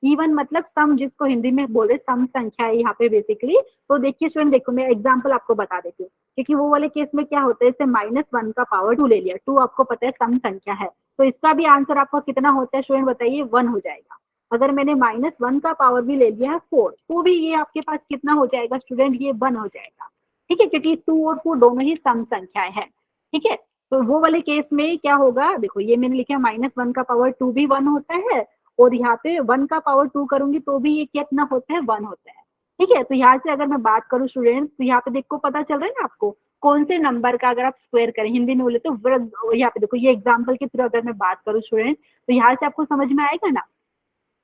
इवन मतलब सम, जिसको हिंदी में बोल रहे सम संख्या है यहाँ पे बेसिकली। तो देखिए स्टूडेंट, देखो मैं एग्जांपल आपको बता देती हूँ, क्योंकि वो वाले केस में क्या होता है, जैसे -1 का पावर 2 ले लिया, 2 आपको पता है सम संख्या है, तो इसका भी आंसर आपका कितना होता है स्टूडेंट, बताइए 1 हो जाएगा। अगर मैंने -1 का पावर भी ले लिया है 4, तो भी ये आपके पास कितना हो जाएगा स्टूडेंट, ये 1 हो जाएगा, ठीक है, क्योंकि 2 और 4 दोनों ही सम संख्याएं हैं, ठीक है। तो वो वाले केस में क्या होगा, देखो ये मैंने लिखा -1 का पावर 2 भी 1 होता है, और यहाँ पे 1 का पावर 2 करूंगी तो भी ये कितना होता है, 1 होता है, ठीक है। तो यहाँ से अगर मैं बात करूँ स्टूडेंट, तो यहाँ पे देखो पता चल रहा है ना आपको, कौन से नंबर का अगर आप स्क्वायर करें, हिंदी में बोले तो यहाँ पे देखो, ये एग्जाम्पल के थ्रू अगर मैं बात करूँ स्टूडेंट, तो यहाँ से आपको समझ में आएगा ना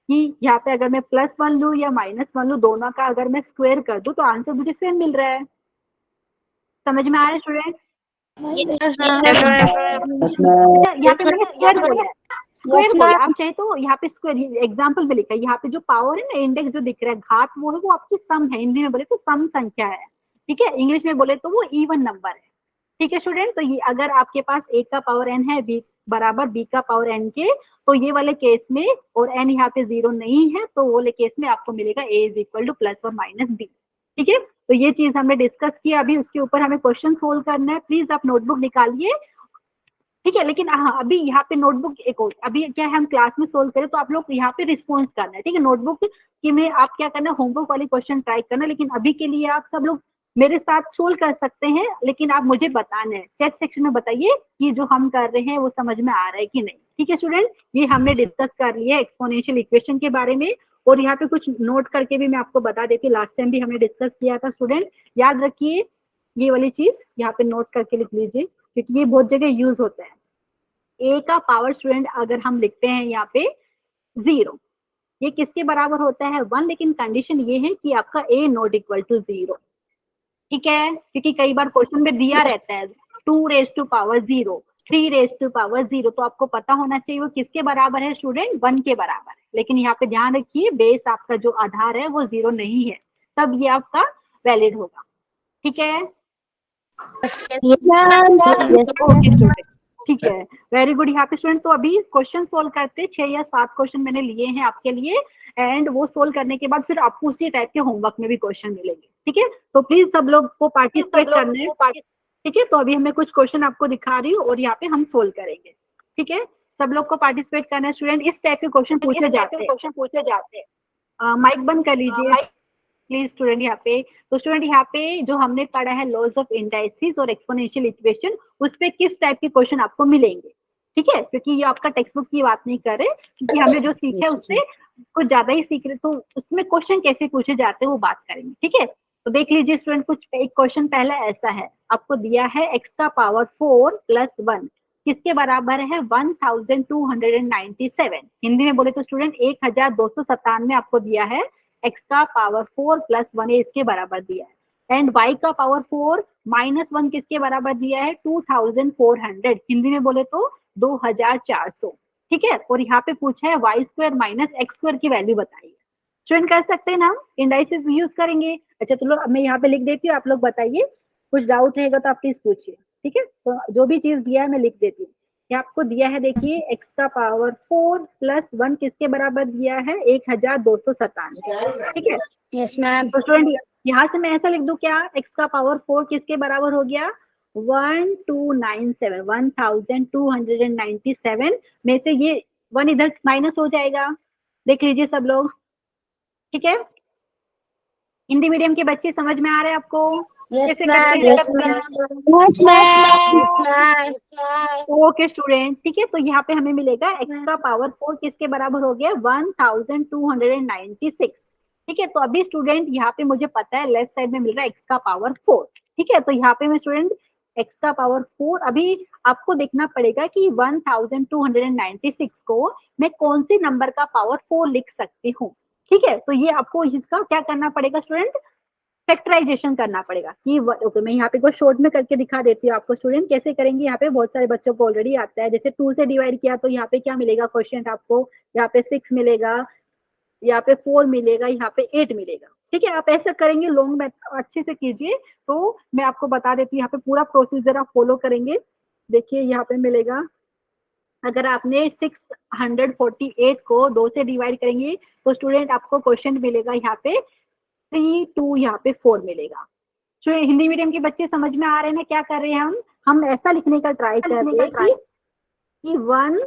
कि यहाँ पे अगर मैं +1 लूँ या -1 लूँ, दोनों का अगर मैं स्क्वायर कर दूं तो आंसर मुझे सेम मिल रहा है, समझ में आ रहा है स्टूडेंट? अच्छा, यहाँ पे मैंने स्क्वायर बोला है, स्क्वायर बोला, आप चाहे तो यहाँ पे स्क्वायर एग्जाम्पल में लिखा है, यहाँ पे जो पावर है ना, इंडेक्स जो दिख रहा है, घात, वो है, वो आपकी सम है, हिंदी में बोले तो सम संख्या है, ठीक है, इंग्लिश में बोले तो वो इवन नंबर है, ठीक है स्टूडेंट। तो ये अगर आपके पास a का पावर n है b बराबर b का पावर n के, तो ये वाले केस में, और n यहाँ पे 0 नहीं है, तो वो वाले केस में आपको मिलेगा a is equal two plus और माइनस b, ठीक है। तो ये चीज हमने डिस्कस किया, अभी उसके ऊपर हमें क्वेश्चन सोल्व करना है, प्लीज आप नोटबुक निकालिए, ठीक है। लेकिन हाँ, अभी यहाँ पे नोटबुक एक और, अभी क्या है हम क्लास में सोल्व करें तो आप लोग यहाँ पे रिस्पॉन्स करना है, ठीक है। नोटबुक की में आप क्या करना, होमवर्क वाली क्वेश्चन ट्राई करना, लेकिन अभी के लिए आप सब लोग मेरे साथ सोल्व कर सकते हैं, लेकिन आप मुझे बताना है, चैट सेक्शन में बताइए कि जो हम कर रहे हैं वो समझ में आ रहा है कि नहीं, ठीक है स्टूडेंट। ये हमने डिस्कस कर लिया एक्सपोनेंशियल इक्वेशन के बारे में, और यहाँ पे कुछ नोट करके भी मैं आपको बता देती हूँ, लास्ट टाइम भी हमने डिस्कस किया था स्टूडेंट, याद रखिए ये वाली चीज यहाँ पे नोट करके लिख लीजिए, क्योंकि ये बहुत जगह यूज होता है। ए का पावर स्टूडेंट अगर हम लिखते हैं यहाँ पे 0, ये किसके बराबर होता है 1, लेकिन कंडीशन ये है कि आपका ए नॉट इक्वल टू 0, ठीक है। क्योंकि कई बार क्वेश्चन में दिया रहता है 2 raise to power 0, 3 raise to power 0, तो आपको पता होना चाहिए वो किसके बराबर है स्टूडेंट, 1 के बराबर है। लेकिन यहाँ पे ध्यान रखिए बेस आपका जो आधार है वो 0 नहीं है, तब ये आपका वैलिड होगा, ठीक है। ओके स्टूडेंट, ठीक है, वेरी गुड। यहाँ पे स्टूडेंट तो अभी क्वेश्चन सोल्व करते, 6 या 7 क्वेश्चन मैंने लिए हैं आपके लिए, एंड वो सोल्व करने के बाद फिर आपको उसी टाइप के होमवर्क में भी क्वेश्चन मिलेंगे, ठीक है। तो प्लीज सब लोग को पार्टिसिपेट करना है, ठीक है। तो अभी मैं कुछ क्वेश्चन आपको दिखा रही हूँ और यहाँ पे हम सोल्व करेंगे, ठीक है। सब लोग को पार्टिसिपेट करना है स्टूडेंट, इस टाइप के क्वेश्चन पूछे जाते हैं। माइक बंद कर लीजिए प्लीज स्टूडेंट। यहाँ पे तो स्टूडेंट यहाँ पे जो हमने पढ़ा है लॉज ऑफ इंडाइसिस और एक्सपोनेंशियल इक्वेशन, उस पे किस टाइप के क्वेश्चन आपको मिलेंगे, ठीक है। क्योंकि ये आपका टेक्स्ट बुक की बात नहीं कर रहे, क्योंकि हमने जो सीखा है उससे कुछ ज्यादा ही सीख रहे, तो उसमें क्वेश्चन कैसे पूछे जाते हैं वो बात करेंगे, ठीक है। तो देख लीजिए स्टूडेंट, कुछ एक क्वेश्चन पहला ऐसा है, आपको दिया है x का पावर 4 प्लस 1 किसके बराबर है 1297, हिंदी में बोले तो स्टूडेंट 1297 आपको दिया है, x का पावर 4 प्लस 1 इसके बराबर दिया है, एंड y का पावर 4 माइनस 1 किसके बराबर दिया है 2400, हिंदी में बोले तो 2400, ठीक है। और यहाँ पे पूछा है y square minus x square की वैल्यू बताइए। स्टूडेंट कर सकते हैं ना, इंडाइसिस यूज करेंगे। अच्छा चलो अब मैं यहाँ पे लिख देती हूँ, आप लोग बताइए, कुछ डाउट रहेगा तो आप प्लीज पूछिए, ठीक है। तो जो भी चीज दिया है मैं लिख देती हूँ। ये आपको दिया है, देखिए x का पावर 4 प्लस 1 किसके बराबर दिया है 1297, ठीक है। Yes, ma'am. तो स्टूडेंट यहाँ से मैं ऐसा लिख दूं क्या, x का पावर 4 किसके बराबर हो गया 1297 में से ये 1 इधर माइनस हो जाएगा, देख लीजिए सब लोग, ठीक है। हिंदी मीडियम के बच्चे समझ में आ रहे हैं आपको कैसे करते हैं? ओके स्टूडेंट, ठीक है। तो यहाँ पे हमें मिलेगा x का पावर 4 किसके बराबर हो गया 1296, ठीक है। तो अभी स्टूडेंट यहाँ पे मुझे पता है लेफ्ट साइड में मिल रहा है x का पावर 4, ठीक है। तो यहाँ पे मैं स्टूडेंट x का पावर 4, अभी आपको देखना पड़ेगा कि 1296 को मैं कौन से नंबर का पावर 4 लिख सकती हूँ, ठीक है। तो ये आपको इसका क्या करना पड़ेगा स्टूडेंट, फैक्टराइजेशन करना पड़ेगा कि ओके मैं यहाँ पे को शॉर्ट में करके दिखा देती हूँ आपको स्टूडेंट कैसे करेंगे। यहाँ पे बहुत सारे बच्चों को ऑलरेडी आता है, जैसे 2 से डिवाइड किया तो यहाँ पे क्या मिलेगा क्वेश्चन आपको, यहाँ पे 6 मिलेगा, यहाँ पे 4 मिलेगा, यहाँ पे 8 मिलेगा, ठीक है। आप ऐसा करेंगे लॉन्ग में अच्छे से कीजिए, तो मैं आपको बता देती हूँ यहाँ पे पूरा प्रोसीजर आप फॉलो करेंगे। देखिए यहाँ पे मिलेगा, अगर आपने 648 को 2 से डिवाइड करेंगे तो स्टूडेंट आपको क्वेश्चन मिलेगा यहाँ पे 3 2 यहाँ पे 4 मिलेगा। जो हिंदी मीडियम के बच्चे समझ में आ रहे हैं ना क्या कर रहे हैं हम ऐसा लिखने का ट्राई कर रहे हैं कि 1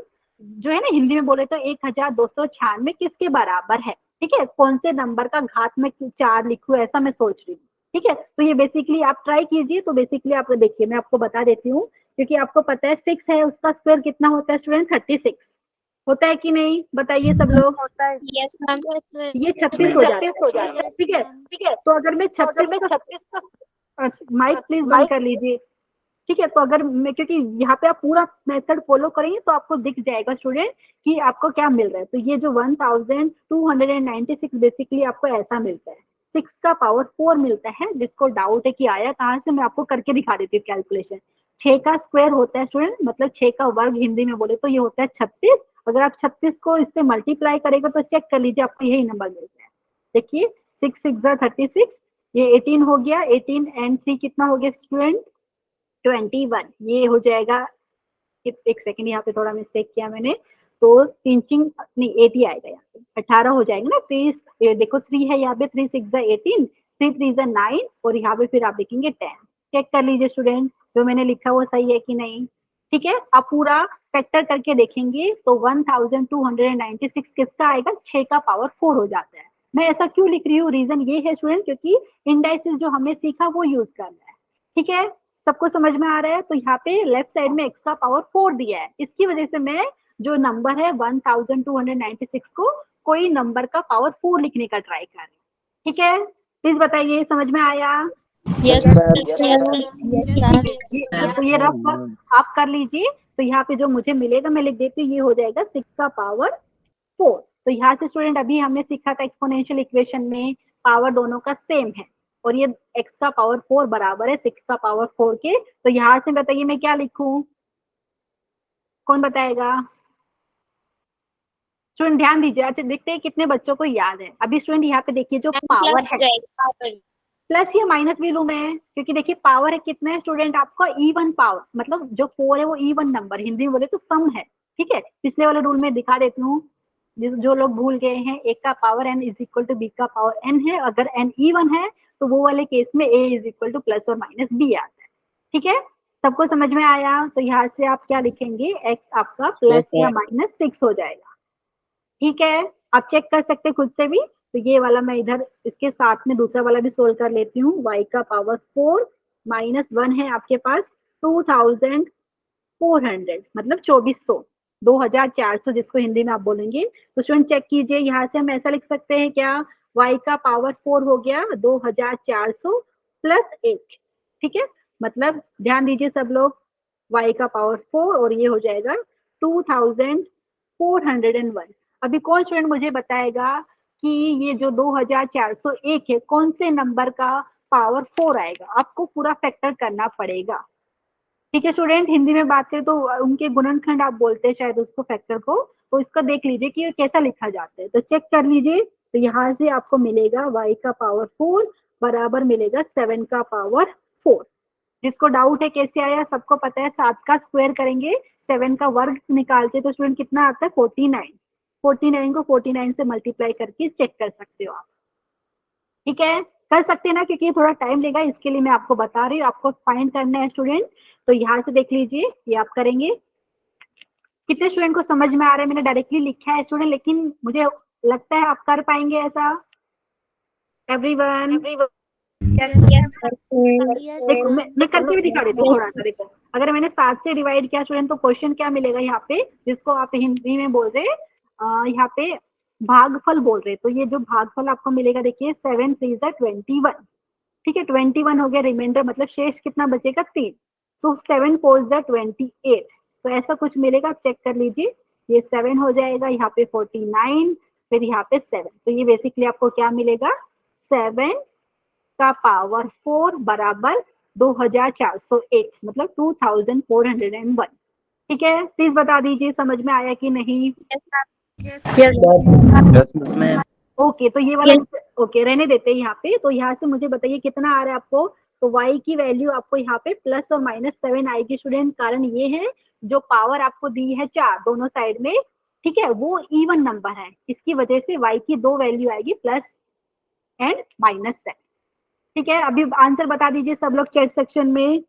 जो है ना हिंदी में बोले तो 1296 किसके बराबर है, ठीक है। कौन से नंबर का घात में 4 लिखूं ऐसा मैं सोच रही हूँ, ठीक है। तो ये बेसिकली आप ट्राई कीजिए। तो बेसिकली आप देखिए मैं आपको बता देती हूँ, क्योंकि आपको पता है 6 है उसका स्क्वायर कितना होता है स्टूडेंट 36 होता है कि नहीं, बताइए सब लोग। होता है, Yes, ma'am. ये 36 हो जाता है, ठीक है। तो अगर मैं 36 का माइक प्लीज बंद कर लीजिए, ठीक है। तो अगर मैं, क्योंकि यहाँ पे आप पूरा मेथड फॉलो करेंगे तो आपको दिख जाएगा स्टूडेंट कि आपको क्या मिल रहा है। तो ये जो 1296 बेसिकली आपको ऐसा मिलता है, 6 का पावर 4 मिलता है। जिसको डाउट है कि आया कहाँ से, मैं आपको करके दिखा देती हूँ कैलकुलेशन। 6 का स्क्वायर होता है स्टूडेंट, मतलब 6 का वर्ग हिंदी में बोले तो ये होता है 36। अगर आप 36 को इससे मल्टीप्लाई करेगा तो चेक कर लीजिए आपको यही नंबर मिलता है। देखिए 6 6 36, ये 18 हो गया, 18 एंड 3 कितना हो गया स्टूडेंट 21, ये हो जाएगा। एक सेकंड यहाँ पे थोड़ा मिस्टेक किया मैंने, तो 3 चिंग नहीं 80 आएगा, यहाँ पे 18 हो जाएगा ना। 30 देखो 3 है यहाँ पे, 3 6 18, 3 3 9, और यहाँ पे फिर आप देखेंगे 10। चेक कर लीजिए स्टूडेंट जो मैंने लिखा वो सही है कि नहीं। ठीक है, आप पूरा फैक्टर करके देखेंगे तो 1296 किसका आएगा, 6 का पावर 4 हो जाता है। मैं ऐसा क्यों लिख रही हूँ, रीजन ये है स्टूडेंट, क्योंकि इंडाइसिस जो हमने सीखा वो यूज करना है। ठीक है, सबको समझ में आ रहा है। तो यहाँ पे लेफ्ट साइड में x का पावर 4 दिया है, इसकी वजह से मैं जो नंबर है 1296 को कोई नंबर का पावर 4 लिखने का ट्राई कर रही हूँ। ठीक है, प्लीज बताइए, समझ में आया? Yes, तो ये रफ वर्क आप कर लीजिए। तो यहाँ पे जो मुझे मिलेगा मैं लिख देती हूँ, ये हो जाएगा 6 का पावर 4। तो यहाँ से स्टूडेंट अभी हमने सीखा था एक्सपोनेंशियल इक्वेशन में पावर दोनों का सेम है, और ये x का पावर 4 बराबर है 6 का पावर 4 के। तो यहाँ से बताइए मैं क्या लिखूं, कौन बताएगा? स्टूडेंट ध्यान दीजिए। अच्छा, देखते हैं कितने बच्चों को याद है। अभी स्टूडेंट यहाँ पे देखिए जो पावर है, प्लस या माइनस भी लूं मैं, क्योंकि देखिए पावर है कितना है स्टूडेंट आपका, इवन पावर, मतलब जो 4 है वो इवन नंबर, हिंदी में बोले तो सम है। ठीक है, पिछले वाले रूल में दिखा देती हूँ, जो लोग भूल गए हैं, a का power n is equal to b का पावर n है। अगर n इवन है तो वो वाले केस में a is equal two plus और माइनस b आता है। ठीक है, सबको समझ में आया? तो यहाँ से आप क्या लिखेंगे, x आपका प्लस या माइनस 6 हो जाएगा। ठीक है, आप चेक कर सकते हैं खुद से भी। तो ये वाला मैं इधर इसके साथ में दूसरा वाला भी सोल्व कर लेती हूँ। y का पावर 4 माइनस 1 है आपके पास 2400, मतलब 2400, 2400 जिसको हिंदी में आप बोलेंगे। तो स्टूडेंट चेक कीजिए, यहाँ से हम ऐसा लिख सकते हैं क्या, y का पावर 4 हो गया 2400 प्लस 1। ठीक है, मतलब ध्यान दीजिए सब लोग, y का पावर 4 और ये हो जाएगा 2401। अभी कौन स्टूडेंट मुझे बताएगा कि ये जो 2401 है कौन से नंबर का पावर 4 आएगा? आपको पूरा फैक्टर करना पड़ेगा। ठीक है स्टूडेंट, हिंदी में बात करें तो उनके गुणनखंड आप बोलते हैं शायद उसको, फैक्टर को। तो इसका देख लीजिए कि कैसा लिखा जाता है, तो चेक कर लीजिए। तो यहाँ से आपको मिलेगा y का पावर 4 बराबर मिलेगा 7 का पावर 4। जिसको डाउट है कैसे आया, सबको पता है 7 का स्क्वायर करेंगे 7 का वर्ग निकालते तो स्टूडेंट कितना आता है, 49। 49 को 49 से मल्टीप्लाई करके चेक कर सकते हो आप। ठीक है, कर सकते हैं ना, क्योंकि ये थोड़ा टाइम लेगा, इसके लिए मैं आपको बता रही हूँ, आपको फाइंड करना है स्टूडेंट। तो यहाँ से देख लीजिए, ये आप करेंगे। कितने स्टूडेंट को समझ में आ रहा है? मैंने डायरेक्टली लिखा है स्टूडेंट, लेकिन मुझे लगता है आप कर पाएंगे ऐसा। एवरीवन? देखो मैं करके भी दिखा देती हूँ थोड़ा सा। देखो अगर मैंने 7 से डिवाइड किया स्टूडेंट तो क्वेश्चन क्या मिलेगा यहाँ पे, जिसको आप हिंदी में बोल रहे यहाँ पे भागफल बोल रहे। तो ये जो भागफल आपको मिलेगा, देखिए 7 3 जा 21। ठीक है, 21 हो गया, रिमाइंडर मतलब शेष कितना बचेगा, 3। सो 7 4 जा 28। तो ऐसा कुछ मिलेगा, आप चेक कर लीजिए। ये 7 हो जाएगा, यहाँ पे 49, फिर यहाँ पे 7। तो ये बेसिकली आपको क्या मिलेगा, 7 का पावर 4 बराबर 2401, मतलब 2401। ठीक है, प्लीज बता दीजिए समझ में आया कि नहीं? ओके, तो ये वाला ओके रहने देते हैं यहाँ पे। तो यहाँ से मुझे बताइए कितना आ रहा है आपको। तो y की वैल्यू आपको यहाँ पे प्लस और माइनस 7 आएगी स्टूडेंट। कारण ये है जो पावर आपको दी है 4 दोनों साइड में, ठीक है, वो इवन नंबर है, इसकी वजह से y की 2 वैल्यू आएगी, प्लस एंड माइनस 7। ठीक है, अभी आंसर बता दीजिए सब लोग चैट सेक्शन में,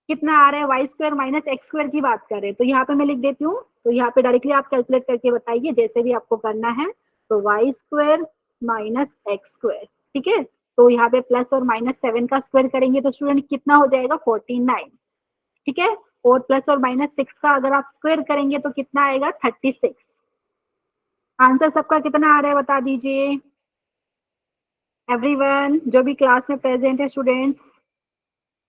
कितना आ रहा है। Y square minus x square की बात कर रहे हैं, तो यहाँ पे मैं लिख देती हूँ। तो यहाँ पे डायरेक्टली आप कैलकुलेट करके बताइए जैसे भी आपको करना है। तो y square minus x square, ठीक है, तो यहाँ पे प्लस और माइनस 7 का स्क्वायर करेंगे तो स्टूडेंट कितना हो जाएगा, 49। ठीक है, और प्लस और माइनस 6 का अगर आप स्क्वायर करेंगे तो कितना आएगा, 36। आंसर सबका कितना आ रहा है बता दीजिए एवरीवन, जो भी क्लास में प्रेजेंट है स्टूडेंट्स।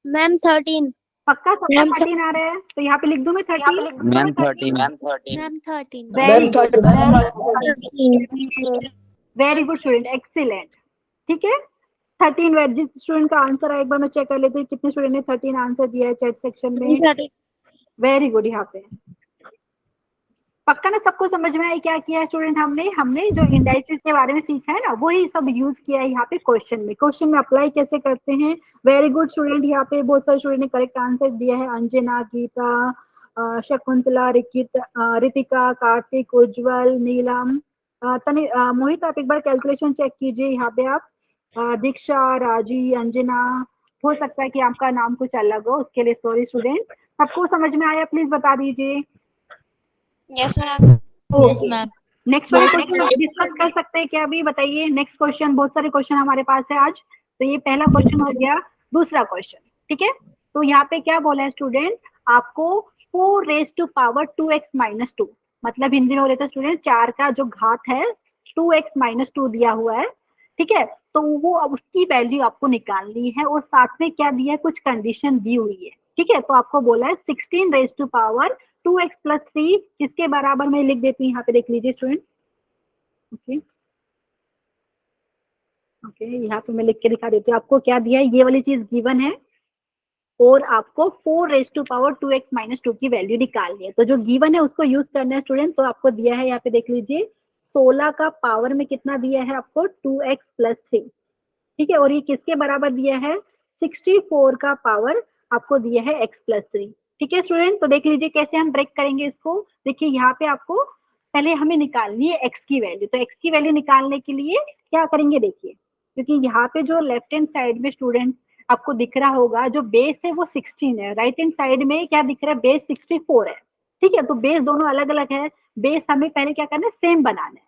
मैम 13। पक्का सबका 13 आ रहा है? तो यहाँ पे लिख दूं मैं 30? Ma'am 13। Very good student, excellent. ठीक है, 13 जिस स्टूडेंट का आंसर है एक बार मैं चेक कर लेती हूँ कितने स्टूडेंट ने 13 आंसर दिया है चैट सेक्शन में। वेरी गुड, यहाँ पे पक्का ना सबको समझ में आया क्या किया है स्टूडेंट। हमने जो इंडाइसिस के बारे में सीखा है ना वही सब यूज किया है यहाँ पे क्वेश्चन में अप्लाई कैसे करते हैं। वेरी गुड स्टूडेंट, यहाँ पे बहुत सारे स्टूडेंट ने करेक्ट आंसर दिया है। अंजना, गीता, शकुंतला, रितिका, कार्तिक, उज्जवल, नीलम, मोहित, आप एक बार कैलकुलेशन चेक कीजिए यहाँ पे आप। दीक्षा, राजी, अंजना, हो सकता है कि आपका नाम कुछ अलग हो, उसके लिए सॉरी स्टूडेंट्स। सबको समझ में आया? प्लीज बता दीजिए। Yes, ma'am. Okay, ma'am. Next वाले क्वेश्चन डिस्कस कर सकते हैं क्या? अभी बताइए नेक्स्ट क्वेश्चन। बहुत सारे क्वेश्चन हमारे पास है आज, तो ये पहला क्वेश्चन हो गया। दूसरा क्वेश्चन, ठीक है, तो यहाँ पे क्या बोला है स्टूडेंट, आपको 4 raise to power 2x minus 2, मतलब हिंदी में बोले तो स्टूडेंट 4 का जो घात है 2x माइनस 2 दिया हुआ है, ठीक है, तो वो अब उसकी वैल्यू आपको निकालनी है और साथ में क्या दिया है, कुछ कंडीशन दी हुई है, ठीक है, तो आपको बोला है 16 raise to power 2x plus 3 किसके बराबर में लिख देती हूँ, यहाँ पे देख लीजिए स्टूडेंट। ओके ओके, यहाँ पे मैं लिख के दिखा देती हूँ आपको क्या दिया है, ये वाली चीज गिवन है और आपको 4 raise to power 2x minus 2 की वैल्यू निकालनी है, तो जो गिवन है उसको यूज करना है स्टूडेंट। तो आपको दिया है यहाँ पे देख लीजिए 16 का पावर में कितना दिया है आपको 2x प्लस 3, ठीक है, और ये किसके बराबर दिया है 64 का पावर आपको दिया है x प्लस 3, ठीक है स्टूडेंट। तो देख लीजिए कैसे हम ब्रेक करेंगे इसको। देखिए यहाँ पे आपको पहले हमें निकालनी है x की वैल्यू, तो x की वैल्यू निकालने के लिए क्या करेंगे, देखिए क्योंकि यहाँ पे जो लेफ्ट हैंड साइड में स्टूडेंट आपको दिख रहा होगा जो बेस है वो 16 है, राइट हैंड साइड में क्या दिख रहा है, बेस 64 है, ठीक है, तो बेस दोनों अलग अलग है, बेस हमें पहले क्या करना है, सेम बनाना है।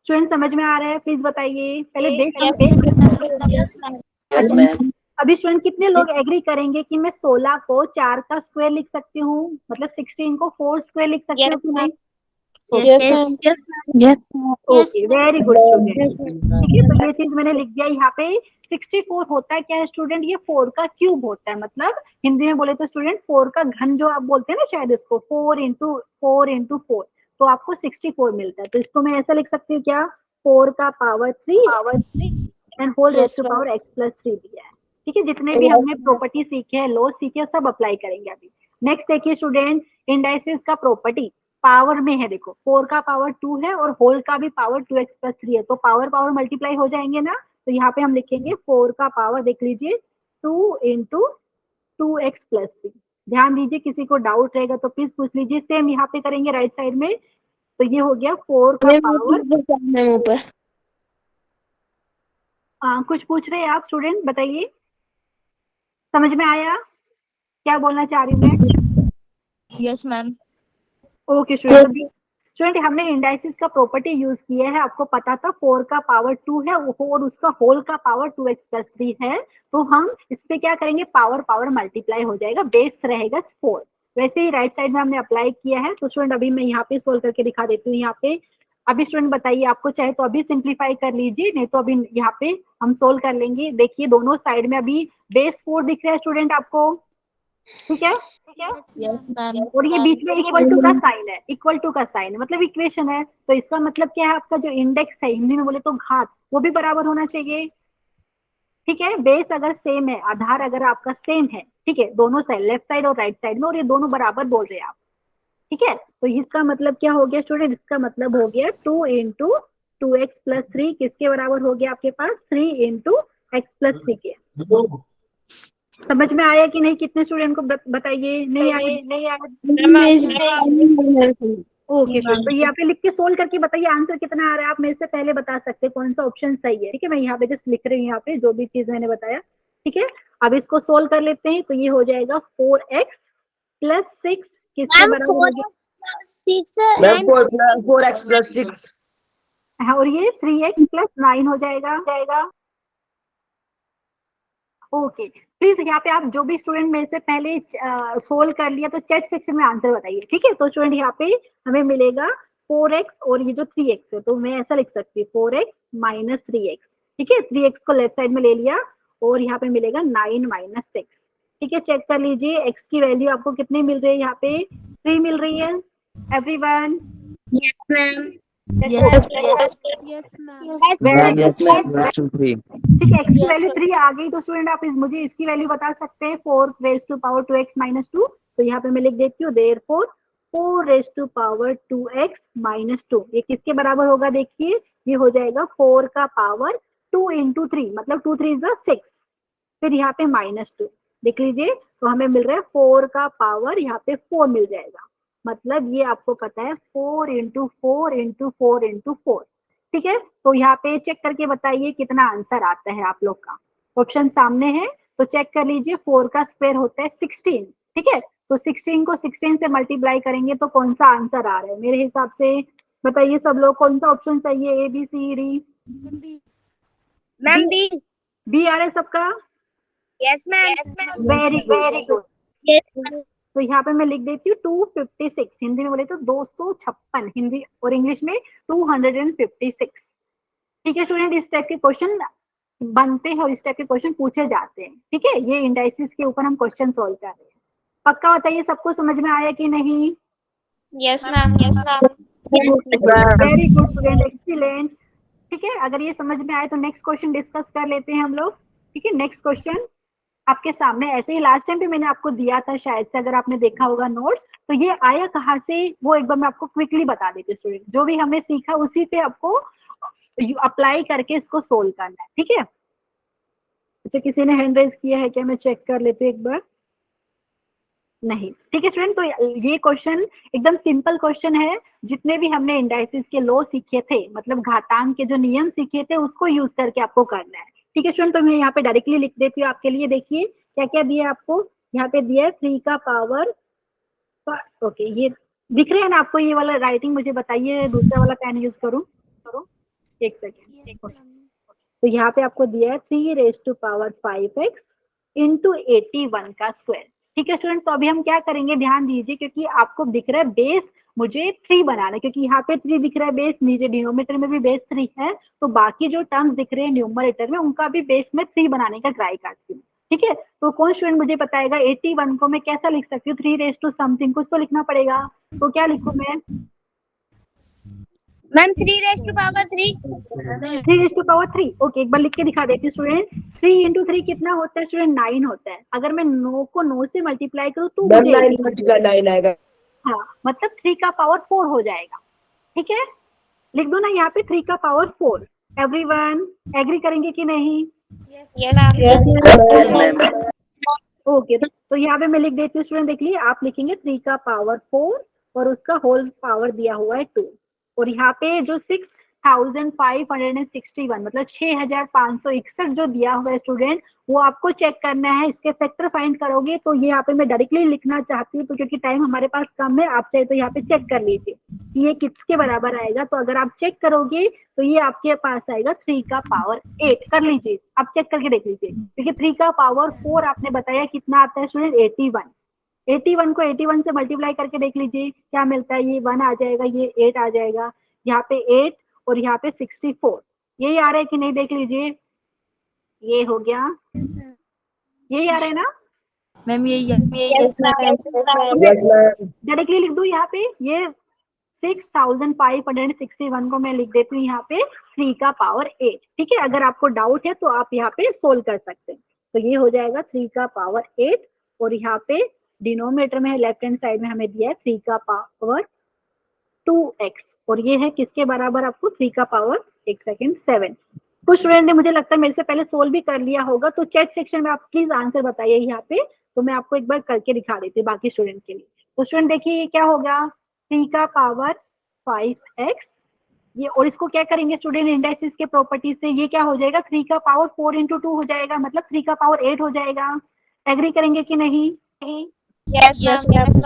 स्टूडेंट समझ में आ रहा है? प्लीज बताइए, पहले बेस Yes, अच्छा, अभी स्टूडेंट कितने लोग एग्री करेंगे कि मैं 16 को 4 का स्क्वायर लिख सकती हूँ, मतलब 16 को 4 स्क्वायर लिख सकती हूँ कि नहीं? Yes, ma'am. Yes, okay, very good student, ठीक है, तो ये चीज मैंने लिख दिया यहाँ पे। 64 होता है क्या है स्टूडेंट, ये 4 का क्यूब होता है, मतलब हिंदी में बोले तो स्टूडेंट 4 का घन जो आप बोलते हैं ना शायद इसको, 4 तो आपको 64 मिलता है, तो इसको मैं ऐसा लिख सकती हूँ क्या, 4 का power 3 and whole raise to power x plus 3 दिया है, ठीक है। जितने भी हमने प्रॉपर्टी सीखे हैं, लॉ सीखे हैं, सब अप्लाई करेंगे अभी। नेक्स्ट देखिए स्टूडेंट, इंडाइसिस का प्रॉपर्टी पावर में है, देखो 4 का पावर 2 है और होल का भी पावर 2x प्लस 3 है, तो पावर पावर मल्टीप्लाई हो जाएंगे ना, तो यहाँ पे हम लिखेंगे 4 का पावर देख लीजिए 2 इंटू 2x प्लस 3। ध्यान दीजिए, किसी को डाउट रहेगा तो प्लीज पूछ लीजिए। सेम यहाँ पे करेंगे राइट साइड में, तो ये हो गया 4 का पावर, कुछ पूछ रहे हैं आप स्टूडेंट, बताइए, समझ में आया क्या बोलना चाह रही हूँ मैं? yes, ma'am. ओके स्टूडेंट, हमने इंडाइसिस का प्रॉपर्टी यूज किया है, आपको पता था 4 का पावर 2 है और उसका होल का पावर 2x प्लस 3 है, तो हम इस पे क्या करेंगे, पावर पावर मल्टीप्लाई हो जाएगा, बेस रहेगा 4। वैसे ही राइट साइड में हमने अप्लाई किया है, तो स्टूडेंट अभी मैं यहाँ पे सोल्व करके दिखा देती हूँ। यहाँ पे अभी स्टूडेंट बताइए, आपको चाहे तो अभी सिंप्लीफाई कर लीजिए, नहीं तो अभी यहाँ पे हम सोल्व कर लेंगे। देखिए दोनों साइड में अभी बेस 4 दिख रहा है स्टूडेंट आपको, ठीक है, Yes, ma'am. और ये बीच में इक्वल टू का साइन है, इक्वल टू का साइन है मतलब इक्वेशन है, तो इसका मतलब क्या है, आपका जो इंडेक्स है हिंदी में बोले तो घात, वो भी बराबर होना चाहिए, ठीक है। बेस अगर सेम है, आधार अगर आपका सेम है, ठीक है, दोनों साइड लेफ्ट साइड और राइट साइड में, और ये दोनों बराबर बोल रहे हैं आप, ठीक है, तो इसका मतलब क्या हो गया स्टूडेंट, इसका मतलब हो गया 2 इंटू 2x प्लस 3 किसके बराबर हो गया आपके पास, 3 इंटू x प्लस 3 के। समझ में आया कि नहीं, कितने स्टूडेंट को बताइए, नहीं आया? ओके तो यहाँ पे लिख के सोल्व करके बताइए आंसर कितना आ रहा है, आप मेरे से पहले बता सकते हैं कौन सा ऑप्शन सही है, ठीक है, मैं यहाँ पे जस्ट लिख रही हूँ यहाँ पे जो भी चीज मैंने बताया, ठीक है। अब इसको सोल्व कर लेते हैं, तो ये हो जाएगा 4x प्लस 6 किसके बराबर हो गया, 4x प्लस 6 हाँ, और ये 3x प्लस 9 हो जाएगा। ओके प्लीज यहाँ पे आप जो भी स्टूडेंट मेरे से पहले सोल्व कर लिया तो चैट सेक्शन में आंसर बताइए, ठीक है। तो स्टूडेंट यहाँ पे हमें मिलेगा 4x और ये जो 3x है, तो मैं ऐसा लिख सकती हूँ 4x माइनस 3x, ठीक है, 3x को लेफ्ट साइड में ले लिया और यहाँ पे मिलेगा 9 माइनस 6, ठीक है। चेक कर लीजिए x की वैल्यू आपको कितनी मिल रही है, यहाँ पे 3 मिल रही है everyone. Yes, ma'am. Yes, ma'am yes ma'am 3। ठीक है, x की वैल्यू 3 आ गई, तो स्टूडेंट आप मुझे इसकी वैल्यू बता सकते हैं 4 raise to power 2x minus 2, तो यहाँ पे मैं लिख देती हूँ therefore 4 raise to power 2x minus 2, ये किसके बराबर होगा, देखिए ये हो जाएगा 4 का पावर 2 इंटू 3, मतलब 2 3 6, फिर यहाँ पे माइनस 2, देख लीजिए, तो हमें मिल रहा है 4 का पावर यहाँ पे 4 मिल जाएगा, मतलब ये आपको पता है 4 इंटू 4 इंटू 4 इंटू 4, ठीक है। तो यहाँ पे चेक करके बताइए कितना आंसर आता है आप लोग का, ऑप्शन सामने है, तो चेक कर लीजिए 4 का स्क्वायर होता है 16, ठीक है, तो 16 को 16 से मल्टीप्लाई करेंगे तो कौन सा आंसर आ रहा है मेरे हिसाब से? बताइए सब लोग, कौन सा ऑप्शन सही है? A B C D? Ma'am B. B आ रहा है सबका? Yes ma'am. Very good. Yes तो यहाँ पे मैं लिख देती हूँ 256, हिंदी में बोले तो 256, हिंदी और इंग्लिश में 256। ठीक है स्टूडेंट, इस टाइप के क्वेश्चन बनते हैं और इस टाइप के क्वेश्चन पूछे जाते हैं। ठीक है, ये इंडाइसिस के ऊपर हम क्वेश्चन सॉल्व कर रहे हैं। पक्का बताइए सबको समझ में आया कि नहीं? Yes, ma'am. Yes, ma'am. Very good student, excellent. ठीक है, अगर ये समझ में आए तो नेक्स्ट क्वेश्चन डिस्कस कर लेते हैं हम लोग। ठीक है, नेक्स्ट क्वेश्चन आपके सामने ऐसे ही लास्ट टाइम भी मैंने आपको दिया था शायद से, अगर आपने देखा होगा नोट्स। तो ये आया कहाँ से वो एक बार मैं आपको क्विकली बता देती हूँ स्टूडेंट। जो भी हमने सीखा उसी पे आपको अप्लाई करके इसको सोल्व करना है। ठीक है, अच्छा किसी ने हैंड रेज किया है क्या? मैं चेक कर लेती हूँ एक बार। नहीं, ठीक है स्टूडेंट, तो ये क्वेश्चन एकदम सिंपल क्वेश्चन है। जितने भी हमने इंडाइसिस के लॉ सीखे थे, मतलब घातांक के जो नियम सीखे थे, उसको यूज करके आपको करना है। ठीक है स्टूडेंट, तो मैं यहाँ पे डायरेक्टली लिख देती हूँ आपके लिए। देखिए क्या क्या दिया आपको, यहाँ पे दिया है 3 का पावर। ओके, ये दिख रहे हैं ना आपको? ये वाला राइटिंग मुझे बताइए, दूसरा वाला पेन यूज करूँ? एक सेकेंड। तो यहाँ पे आपको दिया है 3⁻5x इंटू 81 का स्क्वायर। ठीक है स्टूडेंट, तो अभी हम क्या करेंगे, ध्यान दीजिए, क्योंकि आपको दिख रहा है बेस मुझे 3 बनाना है, क्योंकि यहाँ पे 3 दिख रहा है बेस, नीचे डिनोमिनेटर में भी बेस 3 है, तो बाकी जो टर्म्स दिख रहे हैं न्यूमरेटर में उनका भी बेस में 3 बनाने का ट्राई करती हूँ। ठीक है, तो कौन स्टूडेंट मुझे बताएगा 81 को मैं कैसा लिख सकती हूँ? 3 समथिंग, कुछ तो लिखना पड़ेगा। तो क्या लिखूं मैं? मैम 3⁻3। 3⁻3। ओके, एक बार लिख के दिखा देती हूँ स्टूडेंट। 3 इंटू 3 कितना होता है स्टूडेंट? 9 होता है। अगर मैं 9 को 9 से मल्टीप्लाई करूँ तो मुझे 9 आएगा। हाँ, मतलब 3 का पावर 4 हो जाएगा। ठीक है, लिख दो ना यहाँ पे 3 का पावर 4। एवरीवन एग्री करेंगे कि नहीं? Yes, ma'am. Yes, ma'am. Okay, तो यहाँ पे मैं लिख देती हूँ स्टूडेंट, देखिए आप लिखेंगे 3 का पावर 4 और उसका होल पावर दिया हुआ है 2, और यहाँ पे जो 6561 मतलब 6561 जो दिया हुआ है स्टूडेंट, वो आपको चेक करना है। इसके फैक्टर फाइंड करोगे तो ये यहाँ पे मैं डायरेक्टली लिखना चाहती हूँ, तो क्योंकि टाइम हमारे पास कम है, आप चाहे तो यहाँ पे चेक कर लीजिए कि ये किसके बराबर आएगा। तो अगर आप चेक करोगे तो ये आपके पास आएगा 3 का पावर 8। कर लीजिए, आप चेक करके देख लीजिए, क्योंकि 3 का पावर 4 आपने बताया कितना आता है स्टूडेंट? 81। 81 को 81 से मल्टीप्लाई करके देख लीजिए क्या मिलता है। ये 1 आ जाएगा, ये 8 आ जाएगा, यहाँ पे 8 और यहाँ पे 64। यही आ रहा है कि नहीं? देख लीजिए, ये हो गया, यही आ रहा है ना मैम ये Yes, ma'am. Yes, ma'am. Yes, ma'am. Directly लिख दू यहाँ पे। ये 6561 को मैं लिख देती हूँ यहाँ पे 3 का पावर 8। ठीक है, अगर आपको डाउट है तो आप यहाँ पे सोल्व कर सकते हैं। तो ये हो जाएगा 3 का पावर 8, और यहाँ पे डिनोमिनेटर में लेफ्ट हैंड साइड में हमें दिया है 3 का पावर 2x, और ये है किसके बराबर आपको? 3 का पावर 7। कुछ स्टूडेंट ने मुझे लगता है मेरे से पहले सोल्व भी कर लिया होगा, तो चैट सेक्शन में आप प्लीज आंसर बताइए यहाँ पे, तो मैं आपको एक बार करके दिखा देती हूँ बाकी स्टूडेंट के लिए। तो स्टूडेंट देखिए ये क्या होगा, 3 का पावर 5x, ये, और इसको क्या करेंगे स्टूडेंट इंडाइसिस के प्रॉपर्टी से, ये क्या हो जाएगा? 3 का पावर 4 इंटू 2 हो जाएगा, मतलब 3 का पावर 8 हो जाएगा। एग्री करेंगे कि नहीं? Yes, ma'am. Yes,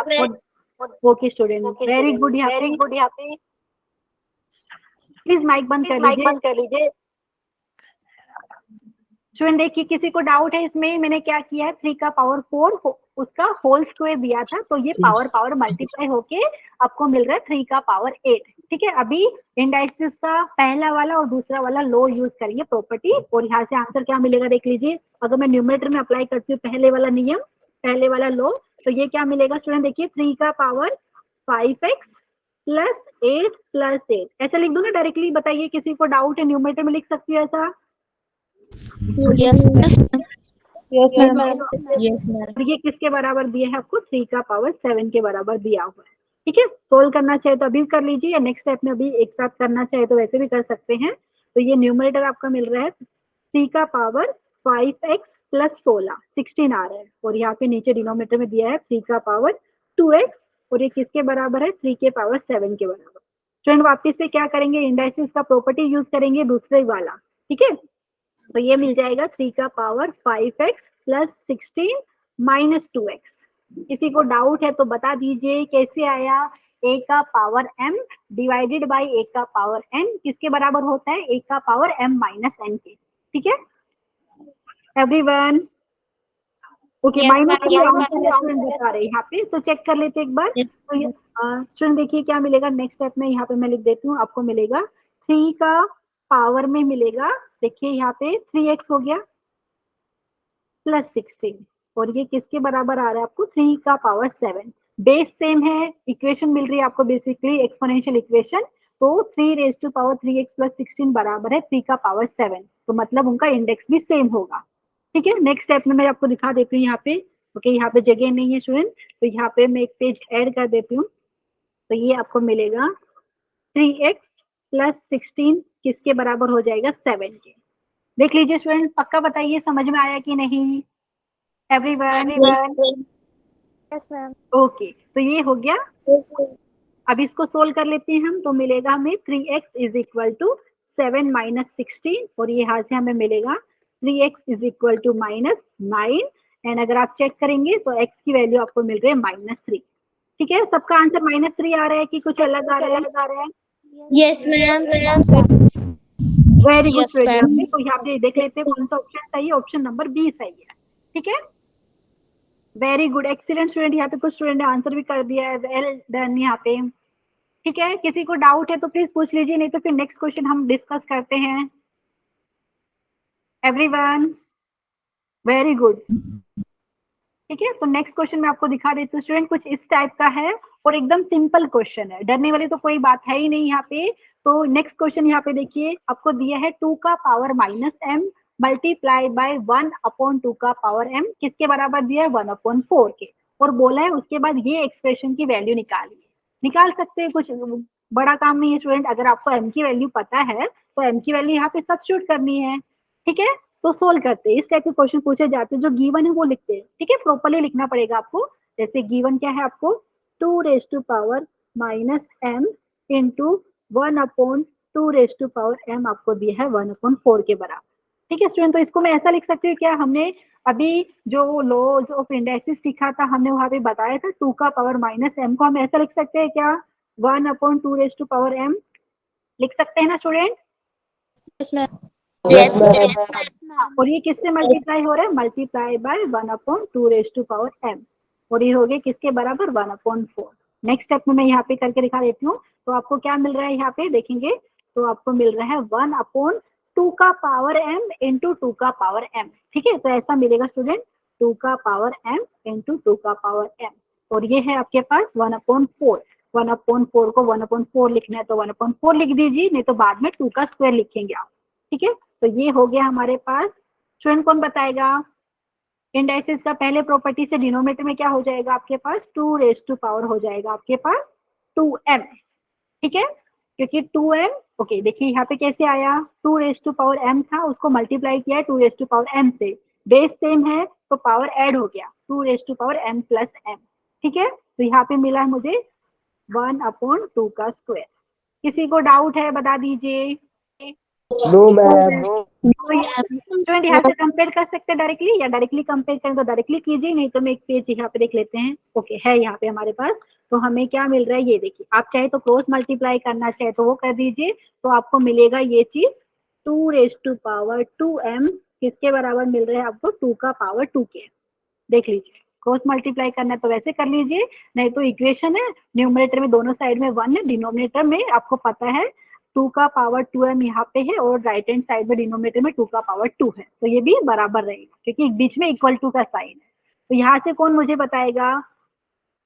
ma'am. और ओके स्टूडेंट, वेरी गुड। यहाँ पे प्लीज माइक बंद कर लीजिए। स्टूडेंट देखिए, किसी को डाउट है इसमें? मैंने क्या किया है, 3 का पावर 4 उसका होल स्क्वायर दिया था, तो ये पावर मल्टीप्लाई होके आपको मिल रहा है 3 का पावर 8। ठीक है, अभी इंडाइसिस का पहला वाला और दूसरा वाला लॉ यूज करेंगे प्रॉपर्टी, और यहाँ से आंसर क्या मिलेगा देख लीजिए। अगर मैं न्यूमरेटर में अप्लाई करती हूँ पहले वाला नियम, पहले वाला लॉ, तो ये क्या मिलेगा स्टूडेंट? देखिए 3 का पावर 5x प्लस 8 प्लस 8, ऐसा लिख दो ना डायरेक्टली? बताइए किसी को डाउट है? न्यूमरेटर में लिख सकती हूँ ऐसा? Yes ma'am. ये किसके बराबर दिया है आपको? 3 का पावर 7 के बराबर दिया हुआ है। ठीक है, सोल्व करना चाहे तो अभी कर लीजिए, या नेक्स्ट स्टेप में अभी एक साथ करना चाहे तो वैसे भी कर सकते हैं। तो ये न्यूमरेटर आपका मिल रहा है 3 का पावर 5x प्लस 16 आ रहा है, और यहाँ पे नीचे डिनोमिनेटर में दिया है 3 का पावर 2x, और ये किसके बराबर है? 3 के पावर 7 के बराबर। स्टूडेंट वापस से क्या करेंगे, इंडाइसिस का प्रॉपर्टी यूज करेंगे, दूसरे वाला। ठीक है, तो ये मिल जाएगा 3 का पावर 5x प्लस 16 -2x। किसी को डाउट है तो बता दीजिए कैसे आया। a का power m divided by a का पावर n किसके बराबर होता है, a का पावर m माइनस n के। ठीक है everyone, okay Yes, minus ma'am. Three Yes, answer student बता रहे हैं यहाँ पे, तो चेक कर लेते एक बार। तो स्टूडेंट देखिए क्या मिलेगा नेक्स्ट स्टेप में, यहाँ पे मैं लिख देती हूँ, आपको मिलेगा 3 का पावर में मिलेगा, देखिए यहाँ पे 3x हो गया प्लस 16, और ये किसके बराबर आ रहा है आपको, 3 का पावर 7। बेस सेम है, इक्वेशन मिल रही है आपको बेसिकली एक्सपोनेंशियल इक्वेशन, तो 3 raise to power 3x plus 16 बराबर है 3 का पावर 7, तो मतलब उनका इंडेक्स भी सेम होगा। ठीक है नेक्स्ट स्टेप में मैं आपको दिखा देती हूँ यहाँ पे। ओके यहाँ पे जगह नहीं है स्टूडेंट, तो यहाँ पे मैं एक पेज ऐड कर देती हूँ, तो ये आपको मिलेगा 3x प्लस 16 किसके बराबर हो जाएगा, 7 के। देख लीजिए स्टूडेंट, पक्का बताइए समझ में आया कि नहीं एवरीवन। Yes, ma'am. ओके तो ये हो गया। अब इसको सोल्व कर लेते हैं हम, तो मिलेगा हमें 3x is equal to 7 minus 16, और ये यहाँ से हमें मिलेगा 3x is equal to minus 9, and अगर आप चेक करेंगे तो x की वैल्यू आपको मिल रही है -3। ठीक है सबका आंसर -3 आ रहा है कि कुछ अलग आ रहा है? Yes, ma'am. Very good Yes, ma'am. Student, तो यहाँ पे देख लेते हैं कौन सा ऑप्शन सही है, ऑप्शन नंबर बी सही है। ठीक है वेरी गुड एक्सीलेंट स्टूडेंट, यहाँ पे कुछ स्टूडेंट ने आंसर भी कर दिया है, वेल डन यहाँ पे। ठीक है किसी को डाउट है तो प्लीज पूछ लीजिए, नहीं तो फिर नेक्स्ट क्वेश्चन हम डिस्कस करते हैं। Everyone very good. ठीक है तो नेक्स्ट क्वेश्चन मैं आपको दिखा देती हूँ स्टूडेंट, कुछ इस टाइप का है और एकदम सिंपल क्वेश्चन है, डरने वाली तो कोई बात है ही नहीं यहाँ पे। तो नेक्स्ट क्वेश्चन यहाँ पे देखिए आपको दिया है 2 का पावर -m मल्टीप्लाई बाय 1/2 का पावर m किसके बराबर दिया है, 1/4 के, और बोला है उसके बाद ये एक्सप्रेशन की वैल्यू निकालिए। निकाल सकते हैं, कुछ बड़ा काम नहीं है स्टूडेंट, अगर आपको m की वैल्यू पता है तो m की वैल्यू यहाँ पे सब्स्टिट्यूट करनी है। ठीक है तो सोल्व करते हैं, इस टाइप के क्वेश्चन पूछे जाते हैं, जो गिवन है वो लिखते हैं। ठीक है प्रॉपर्ली लिखना पड़ेगा आपको, जैसे गिवन क्या है आपको 2 raise to power -m into 1/2 raise to power m आपको दिया है 1/4 के बराबर। ठीक है स्टूडेंट, तो इसको मैं ऐसा लिख सकती हूँ क्या, हमने अभी जो लॉज ऑफ इंडाइसिस सीखा था हमने वहां पे बताया था 2 का पावर -m को हम ऐसा लिख सकते हैं क्या, 1/2 रेज टू पावर m लिख सकते हैं ना स्टूडेंट। Yes, ma'am. और ये किससे मल्टीप्लाई हो रहा है, multiply by 1/2 raise to power m, और ये हो गया किसके बराबर 1/4। नेक्स्ट स्टेप में मैं यहाँ पे करके दिखा देती हूँ, तो आपको क्या मिल रहा है यहाँ पे देखेंगे, तो आपको मिल रहा है 1/2 का पावर m इंटू 2 का पावर m। ठीक है तो ऐसा मिलेगा स्टूडेंट 2 का पावर m इंटू 2 का पावर m, और ये है आपके पास 1/4। 1/4 को 1/4 लिखना है तो 1/4 लिख दीजिए, नहीं तो बाद में 2 का स्क्वायर लिखेंगे आप। ठीक है तो ये हो गया हमारे पास। स्टूडेंट कौन बताएगा, इंडाइसिस का पहले प्रॉपर्टी से डिनोमिनेटर में क्या हो जाएगा आपके पास, 2 रेज टू पावर हो जाएगा आपके पास 2m। ठीक है क्योंकि 2m, ओके देखिए यहाँ पे कैसे आया, 2 रेज टू पावर m था उसको मल्टीप्लाई किया 2 रेज टू पावर m से, बेस सेम है तो पावर ऐड हो गया 2 raise to power m plus m। ठीक है तो यहाँ पे मिला है मुझे 1/2 का स्क्वायर। किसी को डाउट है बता दीजिए। No, ma'am. स्टूडेंट यहाँ से कंपेयर कर सकते हैं डायरेक्टली, या डायरेक्टली कंपेयर करें तो डायरेक्टली कीजिए, नहीं तो मैं एक पेज यहाँ पे देख लेते हैं। ओके है यहाँ पे हमारे पास, तो हमें क्या मिल रहा है ये देखिए, आप चाहे तो क्रॉस मल्टीप्लाई करना चाहे तो वो कर दीजिए, तो आपको मिलेगा ये चीज 2 रेज टू पावर 2m किसके बराबर मिल रहा है आपको, 2 का पावर 2 के। देख लीजिए क्रॉस मल्टीप्लाई करना है तो वैसे कर लीजिए, नहीं तो इक्वेशन है न्यूमरेटर में दोनों साइड में 1 है, डिनोमिनेटर में आपको पता है 2 का पावर 2m यहाँ पे है, और राइट हैंड साइड में डिनोमिनेटर में 2 का पावर 2 है, तो ये भी बराबर रहेगा क्योंकि बीच में इक्वल टू का साइन है। तो यहाँ से कौन मुझे बताएगा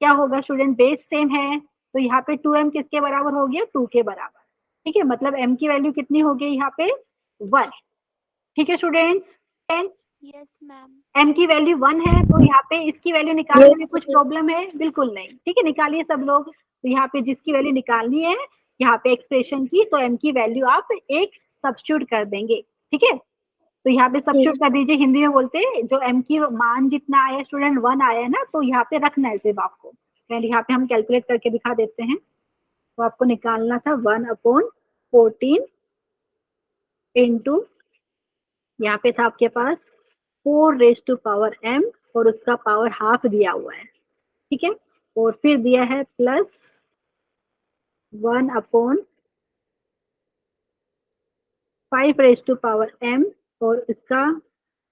क्या होगा स्टूडेंट, बेस सेम है तो यहाँ पे 2m किसके बराबर हो गया, 2 के बराबर। ठीक है मतलब m की वैल्यू कितनी हो गई यहाँ पे 1। ठीक है स्टूडेंट्स, Yes, ma'am. m की वैल्यू 1 है, तो यहाँ पे इसकी वैल्यू निकालने में कुछ प्रॉब्लम है, बिल्कुल नहीं। ठीक है निकालिए सब लोग, तो यहाँ पे जिसकी वैल्यू निकालनी है यहाँ पे एक्सप्रेशन की, तो m की वैल्यू आप एक सब्स्टिट्यूट कर देंगे। ठीक है तो यहाँ पे सब्स्टिट्यूट कर दीजिए, हिंदी में बोलते हैं जो m की मान जितना आया स्टूडेंट 1 आया है ना, तो यहाँ पे रखना है सिर्फ आपको, यहाँ पे हम कैलकुलेट करके दिखा देते हैं। तो आपको निकालना था 1/14 इंटू यहाँ पे था आपके पास 4 रेज टू पावर m और उसका पावर हाफ दिया हुआ है, ठीक है। और फिर दिया है प्लस 1/5m और इसका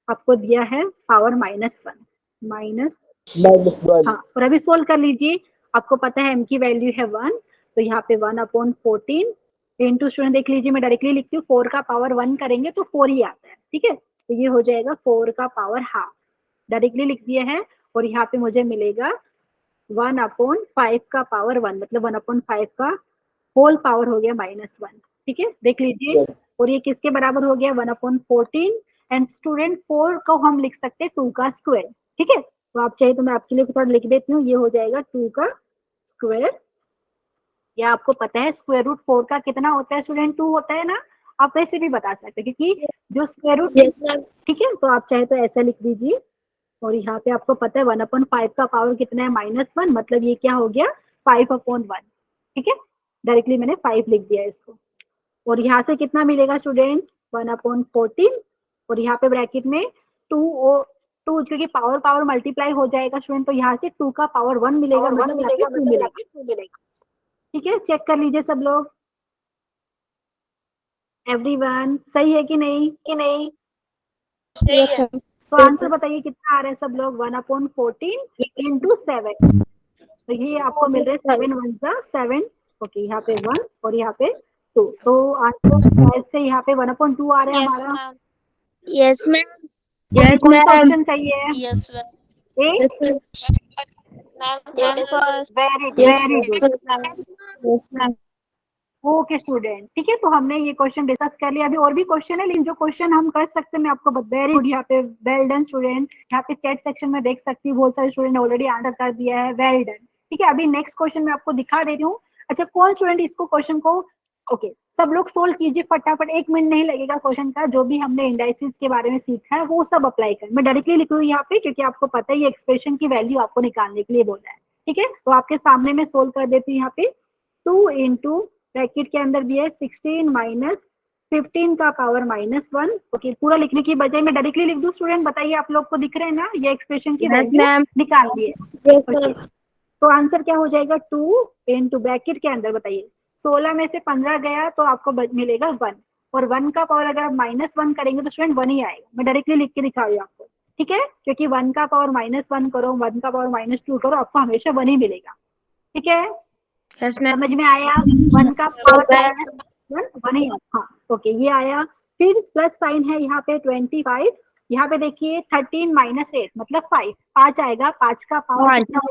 आपको दिया है पावर -1 माइनस, -1 हाँ। और अभी सोल्व कर लीजिए, आपको पता है m की वैल्यू है 1, तो यहाँ पे 1/14 इंटू, स्टूडेंट देख लीजिए मैं डायरेक्टली लिखती हूँ, 4 का पावर 1 करेंगे तो 4 ही आता है, ठीक है। तो ये हो जाएगा 4 का पावर हाफ, डायरेक्टली लिख दिया है। और यहाँ पे मुझे मिलेगा 1/5 का पावर 1, मतलब 1/5 का होल पावर हो गया -1, ठीक है, देख लीजिए। और ये किसके बराबर हो गया 1/14, एंड स्टूडेंट 4 को हम लिख सकते हैं 2 का स्क्वायर, ठीक है। तो आप चाहे तो मैं आपके लिए थोड़ा लिख देती हूँ, ये हो जाएगा 2 का स्क्वायर, या आपको पता है स्क्वायर रूट 4 का कितना होता है स्टूडेंट, 2 होता है ना, आप वैसे भी बता सकते हैं क्योंकि जो स्क्वायर रूट, ठीक है। तो आप चाहे तो ऐसा लिख दीजिए। और यहाँ पे आपको पता है 1/5 का पावर कितना है -1, मतलब ये क्या हो गया 5/1, ठीक है। डायरेक्टली मैंने 5 लिख दिया इसको। और यहाँ से कितना मिलेगा स्टूडेंट 1/14, और यहाँ पे ब्रैकेट में 2 क्योंकि पावर मल्टीप्लाई हो जाएगा स्टूडेंट, तो यहाँ से 2 का पावर 1 मिलेगा, मतलब यहाँ पे 2 मिलेगा, ठीक है। चेक कर लीजिए सब लोग, एवरीवन सही है कि नहीं? सही है। तो आंसर बताइए कितना आ रहा है सब लोग, 1/14 इंटू 7, तो ये आपको मिल रहा है 7 1 7, ओके। यहाँ पे 1 और यहाँ पे 2, तो आंसर शायद से यहाँ पे 1/2 आ रहा है हमारा। Yes ma'am. Okay, कौन सा ऑप्शन सही है? Yes ma'am. A, very good, okay student, ठीक है। तो हमने ये क्वेश्चन डिस्कस कर लिया, अभी और भी क्वेश्चन है, लेकिन जो क्वेश्चन हम कर सकते हैं मैं आपको वेरी गुड, यहाँ पे वेल डन स्टूडेंट, यहाँ पे चैट सेक्शन में देख सकती हूँ बहुत सारे स्टूडेंट ने ऑलरेडी आंसर कर दिया है, वेल डन, ठीक है। अभी नेक्स्ट क्वेश्चन मैं आपको दिखा दे रही हूँ। अच्छा, कौन स्टूडेंट इसको क्वेश्चन को, ओके सब लोग सोल्व कीजिए फटाफट, 1 मिनट नहीं लगेगा क्वेश्चन का, जो भी हमने इंडाइसिस के बारे में सीखा है वो सब अप्लाई कर, मैं डायरेक्टली लिख रही हूँ यहाँ पे क्योंकि आपको पता है ये एक्सप्रेशन की वैल्यू आपको निकालने के लिए बोला है, ठीक है। तो आपके सामने मैं सोल्व कर देती हूँ यहाँ पे, 2 इंटू ब्रैकेट के अंदर भी है 16 माइनस 15 का पावर -1, ओके। पूरा लिखने की बजाय मैं डायरेक्टली लिख दूं, स्टूडेंट बताइए आप लोग को दिख रहे हैं ना, ये एक्सप्रेशन की वैल्यू निकाल दी है, ओके। तो आंसर क्या हो जाएगा 2 इंटू ब्रैकेट के अंदर, बताइए 16 में से 15 गया तो आपको मिलेगा 1, और 1 का पावर अगर आप -1 करेंगे तो स्टूडेंट 1 ही आएगा, मैं डायरेक्टली लिख के दिखा रही हूँ आपको, ठीक है। क्योंकि 1 का पावर -1 करो, 1 का पावर -2 करो, आपको हमेशा 1 ही मिलेगा, ठीक है। समझ में आया? 1 का पावर 1 ही, हाँ ओके, ये आया। फिर प्लस साइन है यहाँ पे 25, यहाँ पे देखिए 13 माइनस 8 मतलब 5 आएगा, 5 का पावर कितना,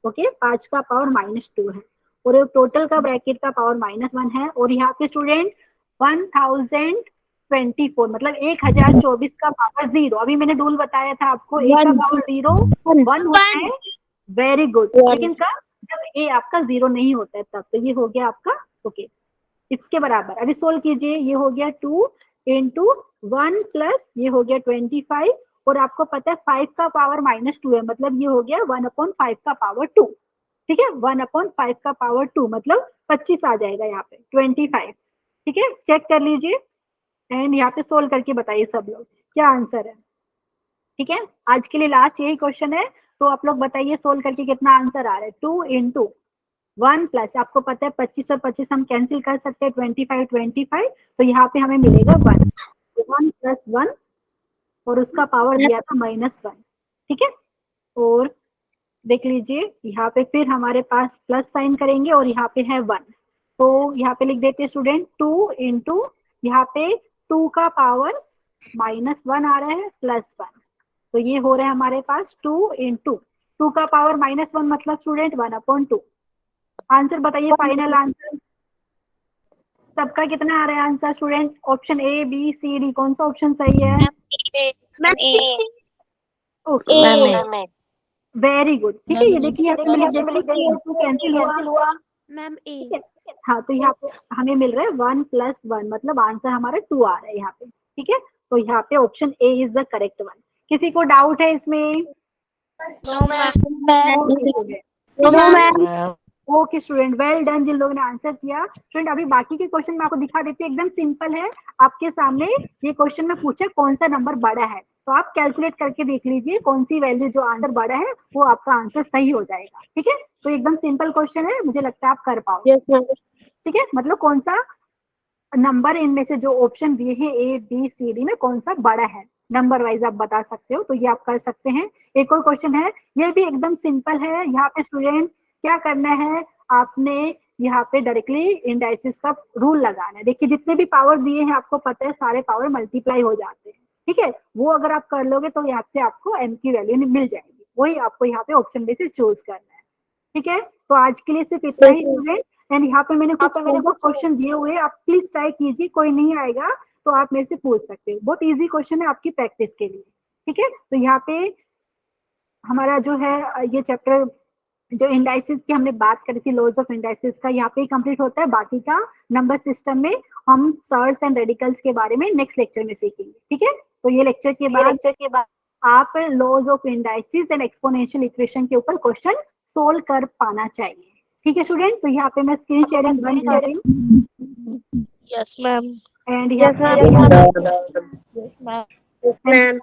ओके 5 का पावर -2 है, और टोटल का ब्रैकेट का पावर -1 है, और यहाँ पे स्टूडेंट 1024 मतलब 1024 का पावर 0, अभी मैंने रूल बताया था आपको, 1 का पावर 0 1 होता है, वेरी गुड, लेकिन कब, जब ए आपका 0 नहीं होता है तब, तो ये हो गया आपका, ओके इसके बराबर। अभी सोल्व कीजिए, ये हो गया 2 इंटू 1 प्लस ये हो गया 25, और आपको पता है 5 का पावर -2 है, मतलब ये हो गया 1/5 का पावर 2, ठीक है। 1/5 का पावर 2 मतलब 25 आ जाएगा यहाँ पे 25, ठीक है। चेक कर लीजिए एंड यहाँ पे सोल्व करके बताइए सब लोग क्या आंसर है, ठीक है। आज के लिए लास्ट यही क्वेश्चन है, तो आप लोग बताइए सोल्व करके कितना आंसर आ रहा है। 2 इंटू 1 प्लस, आपको पता है 25 और 25 हम कैंसिल कर सकते हैं, 25, तो यहाँ पे हमें मिलेगा 1 प्लस 1, और उसका पावर दिया था -1, ठीक है। और देख लीजिए यहाँ पे फिर हमारे पास प्लस साइन करेंगे, और यहाँ पे है 1, तो यहाँ पे लिख देते हैं स्टूडेंट 2 इंटू, यहाँ पे 2 का पावर -1 आ रहा है +1, तो ये हो रहा है हमारे पास 2 इंटू 2 का पावर -1 मतलब स्टूडेंट 1/2। आंसर बताइए, फाइनल आंसर सबका कितना आ रहा है answer student, option A B C D कौन सा ऑप्शन सही है? ओके वेरी गुड, ठीक है। ये देखिए कैंसिल हुआ मैम ए, हाँ, तो यहाँ पे हमें मिल रहा है 1 + 1 मतलब आंसर हमारा 2 आ रहा है यहाँ पे, ठीक है। तो यहाँ पे option A is the correct one. किसी को डाउट है इसमें? ओके स्टूडेंट, वेल डन जिन लोगों ने आंसर किया। स्टूडेंट अभी बाकी के क्वेश्चन मैं आपको दिखा देती हूँ, एकदम सिंपल है। आपके सामने ये क्वेश्चन में पूछा कौन सा नंबर बड़ा है, तो आप कैलकुलेट करके देख लीजिए कौन सी वैल्यू जो आंसर बड़ा है वो आपका आंसर सही हो जाएगा। ठीक है, तो एकदम सिंपल क्वेश्चन है, मुझे लगता है आप कर पाओगे। Yes, ma'am. ठीक है, मतलब कौन सा नंबर इनमें से जो ऑप्शन दिए हैं ए बी सी डी में कौन सा बड़ा है, नंबर वाइज आप बता सकते हो, तो ये आप कर सकते हैं। एक और क्वेश्चन है, ये भी एकदम सिंपल है। यहाँ पे स्टूडेंट क्या करना है, आपने यहाँ पे डायरेक्टली इंडाइसिस का रूल लगाना है। देखिए जितने भी पावर दिए हैं आपको पता है सारे पावर मल्टीप्लाई हो जाते हैं। ठीक है, वो अगर आप कर लोगे तो यहाँ से आपको एम की वैल्यू मिल जाएगी, वही आपको यहाँ पे ऑप्शन में से चूज करना है। ठीक है, तो आज के लिए सिर्फ इतना ही स्टूडेंट। एंड यहाँ पे मैंने कुछ क्वेश्चन दिए हुए हैं, आप प्लीज ट्राई कीजिए, कोई नहीं आएगा तो आप मेरे से पूछ सकते हो, बहुत इजी क्वेश्चन है आपकी प्रैक्टिस के लिए। ठीक है, तो यहाँ पे हमारा जो है ये चैप्टर जो इंडाइसिस की हमने बात करी थी, लॉज ऑफ इंडाइसिस का, यहाँ पे ही कंप्लीट होता है। बाकी का नंबर सिस्टम में हम सर्स एंड रेडिकल्स के बारे में नेक्स्ट लेक्चर में सीखेंगे। ठीक है, तो ये लेक्चर के बाद आप laws of indices and exponential equation के ऊपर क्वेश्चन सोल्व कर पाना चाहिए। ठीक है स्टूडेंट, तो यहाँ पे मैं स्क्रीन शेयरिंग बंद कर रही हूँ। Yes, ma'am. एंड Yes, यहाँ ma'am. Yes, ma'am. Ma'am.